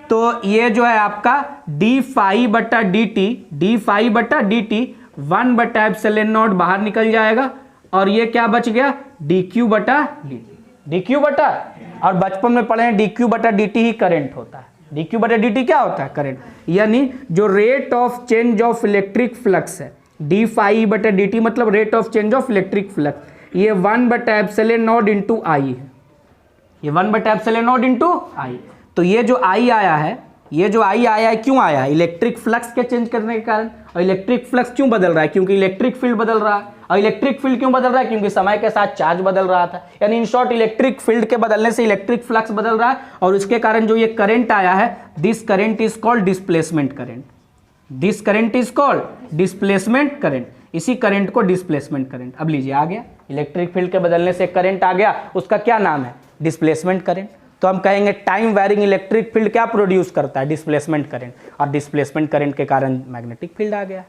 तो ये जो है आपका डी फाई बटा डी टी 1 बटा एप्सिलॉन नॉट बाहर निकल जाएगा और ये क्या बच गया, dq बटा dt, और बचपन में पढ़े हैं dq बटा dt ही करंट होता है, dq बटा dt क्या होता है, करंट। यानी जो rate of change of electric flux है d फाई बटा dt मतलब rate of change of electric flux, ये 1 बटा एप्सिलॉन नॉट इंटू आई है, ये 1 बटा एप्सिलॉन नॉट इंटू आई। तो ये जो आई आया है, क्यों आया है, इलेक्ट्रिक फ्लक्स के चेंज करने के कारण। और इलेक्ट्रिक फ्लक्स क्यों बदल रहा है, क्योंकि इलेक्ट्रिक फील्ड बदल रहा है। और इलेक्ट्रिक फील्ड क्यों बदल रहा है, क्योंकि समय के साथ चार्ज बदल रहा था। यानी इन शॉर्ट इलेक्ट्रिक फील्ड के बदलने से इलेक्ट्रिक फ्लक्स बदल रहा है और उसके कारण जो ये करंट आया है, this current is called displacement current, this current is called displacement current, इसी करंट को डिस्प्लेसमेंट करंट। अब लीजिए आ गया, इलेक्ट्रिक फील्ड के बदलने से करंट आ गया, उसका क्या नाम है, डिस्प्लेसमेंट करंट। तो हम कहेंगे टाइम वैरिंग इलेक्ट्रिक फील्ड क्या प्रोड्यूस करता है, डिस्प्लेसमेंट करंट, और डिस्प्लेसमेंट करंट के कारण मैग्नेटिक फील्ड आ गया।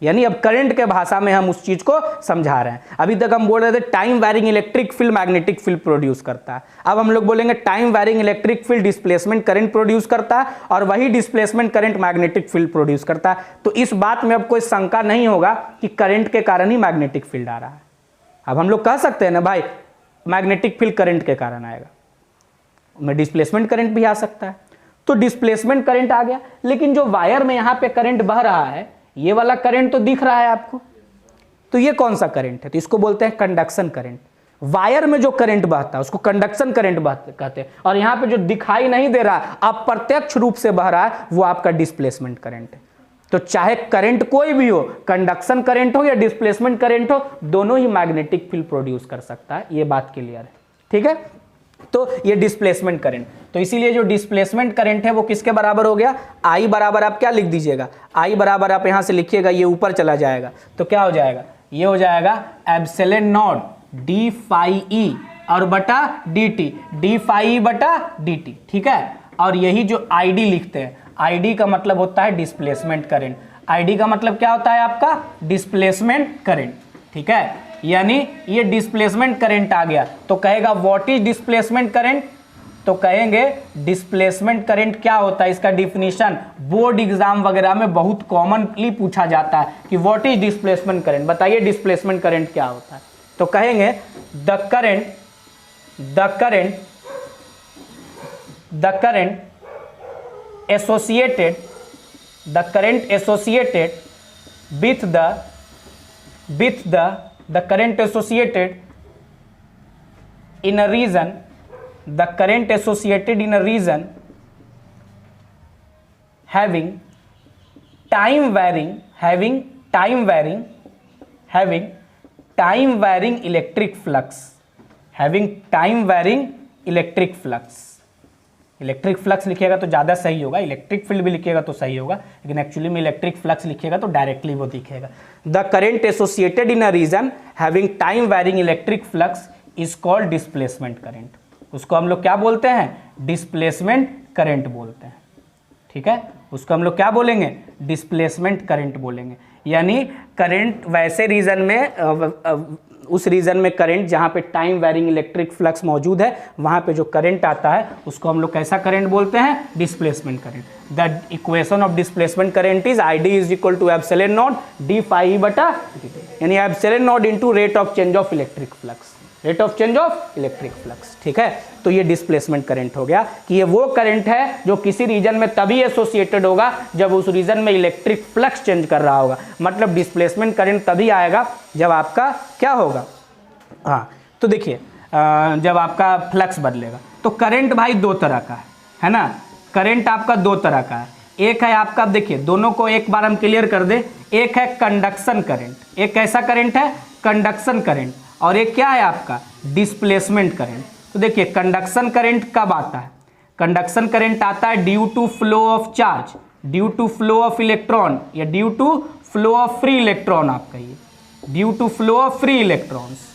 यानी अब करंट के भाषा में हम उस चीज को समझा रहे हैं। अभी तक हम बोल रहे थे time varying electric field magnetic field produce करता है, अब हम लोग बोलेंगे time varying electric field displacement current produce करता है और वही displacement current magnetic field produce करता है। तो इस बात में अब कोई शंका नहीं होगा कि करंट के कारण ही मैग्नेटिक फील्ड आ रहा है। अब हम लोग कह सकते हैं ना भाई मैग्नेटिक फील्ड करंट के कारण आएगा, में डिस्प्लेसमेंट करंट भी आ सकता है। तो डिस्प्लेसमेंट करंट आ गया, लेकिन जो वायर में यहां पे करंट बह रहा है, ये वाला करंट तो दिख रहा है आपको, तो ये कौन सा करंट है, तो इसको बोलते हैं कंडक्शन करंट। वायर में जो करंट बहता है उसको कंडक्शन करंट कहते हैं, और यहां पे जो दिखाई नहीं दे रहा, अप्रत्यक्ष रूप से बह रहा है, वो आपका डिस्प्लेसमेंट करंट है। तो चाहे करंट कोई भी हो, कंडक्शन करंट हो या डिस्प्लेसमेंट करंट हो, दोनों ही मैग्नेटिक फील्ड प्रोड्यूस कर सकता है। ये बात क्लियर है, ठीक है। तो ये डिस्प्लेसमेंट करंट, तो इसीलिए जो डिस्प्लेसमेंट करंट है वो किसके बराबर हो गया, आई बराबर आप क्या लिख दीजिएगा, आई बराबर आप यहां से लिखिएगा, ये ऊपर चला जाएगा तो क्या हो जाएगा, ये हो जाएगा epsilon not D phi E और बटा डी टी, डी फाई बटा डी टी, ठीक है। और यही जो आई डी लिखते हैं, आई डी का मतलब होता है डिस्प्लेसमेंट करंट, आई डी का मतलब क्या होता है आपका, डिस्प्लेसमेंट करंट, ठीक है। यानी ये डिस्प्लेसमेंट करंट आ गया, तो कहेगा व्हाट इज डिस्प्लेसमेंट करंट, तो कहेंगे डिस्प्लेसमेंट करंट क्या होता है, इसका डिफिनीशन बोर्ड एग्जाम वगैरह में बहुत कॉमनली पूछा जाता है कि व्हाट इज डिस्प्लेसमेंट करंट, बताइए डिस्प्लेसमेंट करंट क्या होता है। तो कहेंगे the current the current associated with the current associated in a region, the current associated in a region having time varying electric flux, electric flux लिखिएगा तो ज़्यादा सही होगा, इलेक्ट्रिक फील्ड भी लिखिएगा तो सही होगा, लेकिन एक्चुअली में इलेक्ट्रिक फ्लक्स लिखिएगा तो डायरेक्टली वो दिखेगा। The current associated in a region having time varying electric flux is called displacement current. उसको हम लोग क्या बोलते हैं? डिस्प्लेसमेंट करंट बोलते हैं। ठीक है, उसको हम लोग क्या बोलेंगे? डिस्प्लेसमेंट करंट बोलेंगे। यानी करंट वैसे रीजन में उस रीजन में करंट जहाँ पे टाइम वेरिंग इलेक्ट्रिक फ्लक्स मौजूद है, वहाँ पे जो करंट आता है उसको हम लोग कैसा करंट बोलते हैं? Displacement current. The equation of displacement current is I D is equal to epsilon not D phi बटा dt, यानी epsilon nought into rate of change of electric flux, rate of change of electric flux. ठीक है, तो ये displacement current हो गया कि ये वो करंट है जो किसी रीजन में तभी एसोसिएटेड होगा जब उस रीजन में इलेक्ट्रिक फ्लक्स चेंज कर रहा होगा। मतलब डिस्प्लेसमेंट करंट तभी आएगा जब आपका क्या होगा? हाँ, तो देखिए जब आपका फ्लक्स बदलेगा तो करंट भाई दो तरह का है ना, करंट आपका दो तरह का है। एक है आपका, देखिए दोनों को एक बार हम क्लियर कर दे, एक है कंडक्शन करंट, एक कैसा करंट है? कंडक्शन करंट, और एक क्या है आपका? Displacement current. तो देखिए कंडक्शन करंट कब आता है? कंडक्शन करंट आता है due to flow of charge, due to flow of electron, या due to flow of free electron आप कहिए, due to flow of free electrons.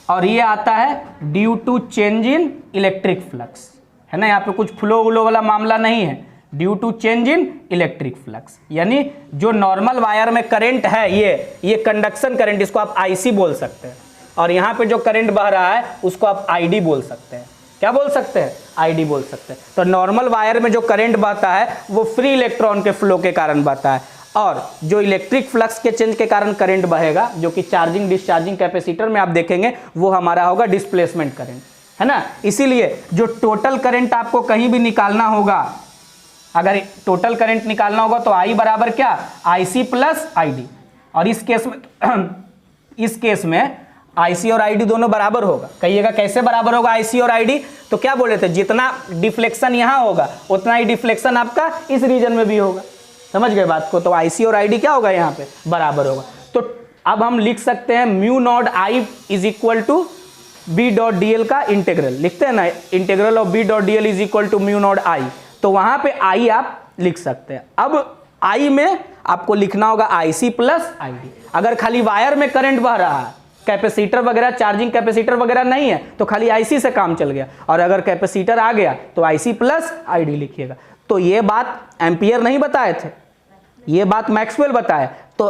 और ये आता है due to change in electric flux, है ना, यहाँ पे कुछ फ्लो व्लो वाला मामला नहीं है, due to change in electric flux. यानी जो नॉर्मल वायर में करंट है ये कंडक्शन करंट, इसको आप आईसी बोल सकते हैं, और यहाँ पे जो करंट बह रहा है उसको आप आईडी बोल सकते हैं। क्या बोल सकते हैं? आईडी बोल सकते हैं। तो नॉर्मल वायर में जो करंट बहता है वो फ्री इलेक्ट्रॉन के फ्लो के कारण बहता है, और जो इलेक्ट्रिक फ्लक्स के चेंज के कारण करंट बहेगा, जो कि चार्जिंग डिस्चार्जिंग कैपेसिटर में आप देखेंगे, वो हमारा होगा डिस्प्लेसमेंट करंट, है ना। इसीलिए जो टोटल करंट आपको कहीं भी निकालना होगा, अगर टोटल करंट निकालना होगा तो आई बराबर क्या? IC plus ID. और इस केस में आईसी और आईडी दोनों बराबर होगा। कहिएगा कैसे बराबर होगा आईसी और आईडी? तो क्या बोले थे, जितना डिफ्लेक्शन यहाँ होगा उतना ही डिफ्लेक्शन आपका इस रीजन में भी होगा। समझ गए बात को? तो आईसी और आईडी क्या होगा? यहाँ पे बराबर होगा। तो अब हम लिख सकते हैं mu not I is equal to B dot D L का इंटीग्रल, लिखते हैं ना, integral of B dot D L is equal to mu not I. तो वहां पे आई आप लिख सकते हैं। अब आई में आपको लिखना होगा आईसी प्लस आईडी। अगर खाली वायर में करंट बह रहा है, कैपेसिटर वगैरह, चार्जिंग कैपेसिटर वगैरह नहीं है, तो खाली आईसी से काम चल गया, और अगर कैपेसिटर आ गया तो आईसी प्लस आईडी लिखिएगा। तो ये बात एम्पियर नहीं बताए थे, ये बात मैक्सवेल बताए। तो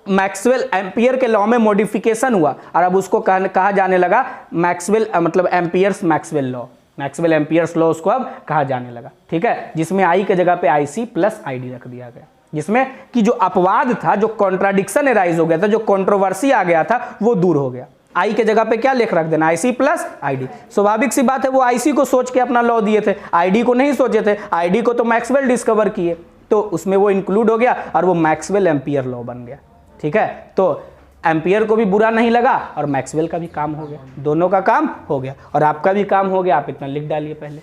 मैक्सवेल एम्पियर के लॉ में मॉडिफिकेशन हुआ, और अब उसको कहा जाने लगा मैक्सवेल, मतलब amperes Maxwell law, Maxwell Ampere's law उसको अब कहा जाने लगा। ठीक है, जिसमें आई के जगह पे आईसी प्लस आईडी रख दिया गया, जिसमें कि जो अपवाद था, जो कॉन्ट्राडिक्शन एराइज हो गया था, जो कंट्रोवर्सी आ गया था, वो दूर हो गया। आई के जगह पे क्या लिख रख देना? IC plus ID. स्वाभाविक सी बात है, वो आईसी को सोच के अपना लॉ दिए थे, आईडी को नहीं सोचे थे। आईडी को तो मैक्सवेल डिस्कवर किए, तो उसमें वो इंक्लूड हो गया, और वो मैक्सवेल एम्पियर लॉ बन गया। ठीक है, तो एम्पियर को भी बुरा नहीं लगा, और मैक्सवेल का भी काम हो गया, दोनों का काम हो गया, और आपका भी काम हो गया। आप इतना लिख डालिए पहले।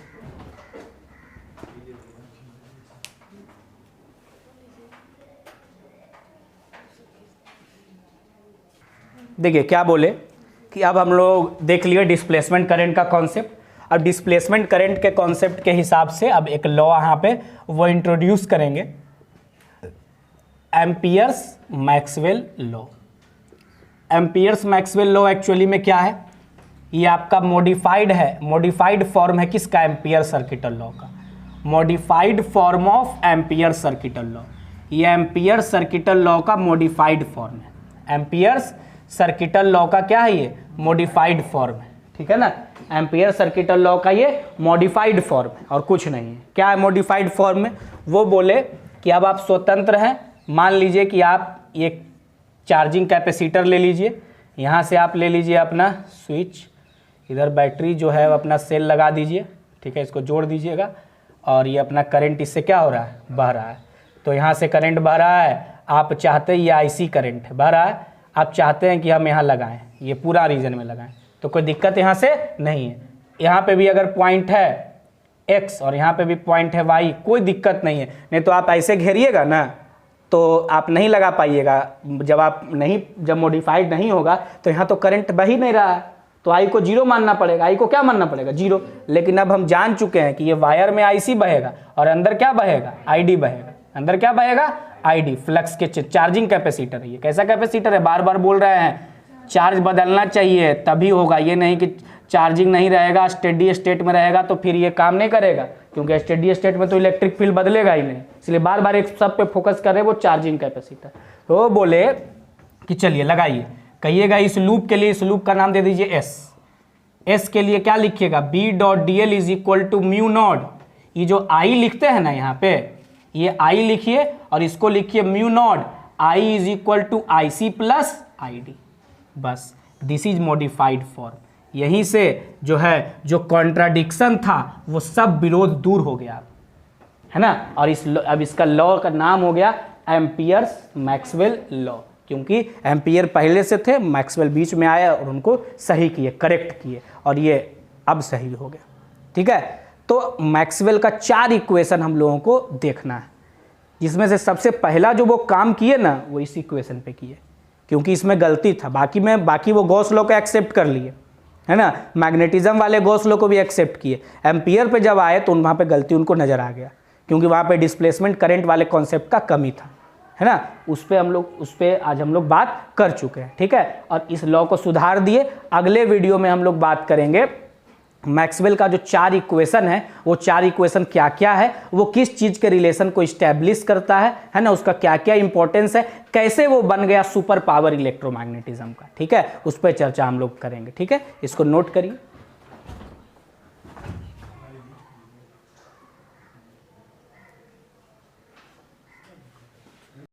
देखिए क्या बोले कि अब हम लोग देख लिए डिस्प्लेसमेंट करंट का कॉन्सेप्ट। अब डिस्प्लेसमेंट करंट के कॉन्सेप्ट के हिसाब से अब एक लॉ यहाँ पे वो इंट्रोड्यूस करेंगे, amperes Maxwell law. Amperes Maxwell law actually में क्या है? ये आपका मॉडिफाइड है, मॉडिफाइड फॉर्म है किसका? एम्पियर सर्किटल लॉ का, modified form of ampere circuital law. ये एम्पियर सर्किटल लॉ का मॉडिफाइड फॉर्म है। एम्पियर्स सर्किटल लॉ का क्या है? ये मॉडिफाइड फॉर्म है। ठीक है ना, एम्पियर सर्किटल लॉ का ये मॉडिफाइड फॉर्म है और कुछ नहीं है। क्या है मॉडिफाइड फॉर्म में? वो बोले कि अब आप स्वतंत्र हैं। मान लीजिए कि आप ये चार्जिंग कैपेसिटर ले लीजिए, यहाँ से आप ले लीजिए अपना स्विच, इधर बैटरी जो है अपना सेल लगा दीजिए, ठीक है, इसको जोड़ दीजिएगा और ये अपना करंट इससे क्या हो रहा है, बह रहा है। तो यहाँ से करंट बह रहा है, आप चाहते हैं ये आईसी करंट बह रहा है, आप चाहते हैं कि हम यहाँ लगाएं, ये पूरा रीजन में लगाएं, तो कोई दिक्कत यहाँ से नहीं है। यहाँ पे भी अगर पॉइंट है x और यहाँ पे भी पॉइंट है y, कोई दिक्कत नहीं है। नहीं तो आप ऐसे घेरिएगा ना तो आप नहीं लगा पाइएगा, जब मॉडिफाइड नहीं होगा तो यहाँ तो करंट बह ही नहीं रहा है, तो आई को जीरो मानना पड़ेगा, आई को क्या मानना पड़ेगा, जीरो। लेकिन अब हम जान चुके हैं कि ये वायर में आईसी बहेगा और अंदर क्या बहेगा, आईडी बहेगा, अंदर क्या बहेगा, आईडी, फ्लक्स के चार्जिंग कैपेसिटर है। ये कैसा कैपेसिटर है, बार बार बोल रहे हैं, चार्ज बदलना चाहिए तभी होगा, ये नहीं कि चार्जिंग नहीं रहेगा, स्टेडी स्टेट में रहेगा तो फिर ये काम नहीं करेगा, क्योंकि स्टेडी स्टेट में तो इलेक्ट्रिक फील्ड बदलेगा ही नहीं। इसलिए बार बार एक सब पे फोकस कर रहे हैं, वो चार्जिंग कैपेसिटर। तो बोले कि चलिए लगाइए, कहिएगा इस लूप के लिए, इस लूप का नाम दे दीजिए एस। एस के लिए क्या लिखिएगा, B dot D L is equal to mu nought, ये जो आई लिखते हैं ना यहाँ पे, ये आई लिखिए और इसको लिखिए mu not, I is equal to I C plus I D. बस दिस इज मॉडिफाइड फॉर्म। यहीं से जो है, जो कॉन्ट्राडिक्शन था वो सब विरोध दूर हो गया, है ना। और अब इसका लॉ का नाम हो गया एम्पियर्स मैक्सवेल लॉ, क्योंकि एम्पियर पहले से थे, मैक्सवेल बीच में आया और उनको सही किए, करेक्ट किए, और ये अब सही हो गया, ठीक है। तो मैक्सवेल का 4 इक्वेशन हम लोगों को देखना है, जिसमें से सबसे पहला जो वो काम किए ना, वो इस इक्वेशन पे किए, क्योंकि इसमें गलती था। बाकी वो गॉस लॉ को एक्सेप्ट कर लिए, है ना, मैग्नेटिज्म वाले गॉस लॉ को भी एक्सेप्ट किए। एम्पियर पे जब आए तो वहाँ पे गलती उनको नज़र आ गया, क्योंकि वहाँ पे डिस्प्लेसमेंट करंट वाले कॉन्सेप्ट का कमी था, है ना। उस पर आज हम लोग बात कर चुके हैं, ठीक है। और इस लॉ को सुधार दिए। अगले वीडियो में हम लोग बात करेंगे मैक्सवेल का जो 4 इक्वेशन है, वो 4 इक्वेशन क्या क्या है, वो किस चीज़ के रिलेशन को इस्टेब्लिश करता है ना, उसका क्या क्या इंपॉर्टेंस है, कैसे वो बन गया सुपर पावर इलेक्ट्रोमैग्नेटिज्म का, ठीक है। उस पर चर्चा हम लोग करेंगे, ठीक है। इसको नोट करिए।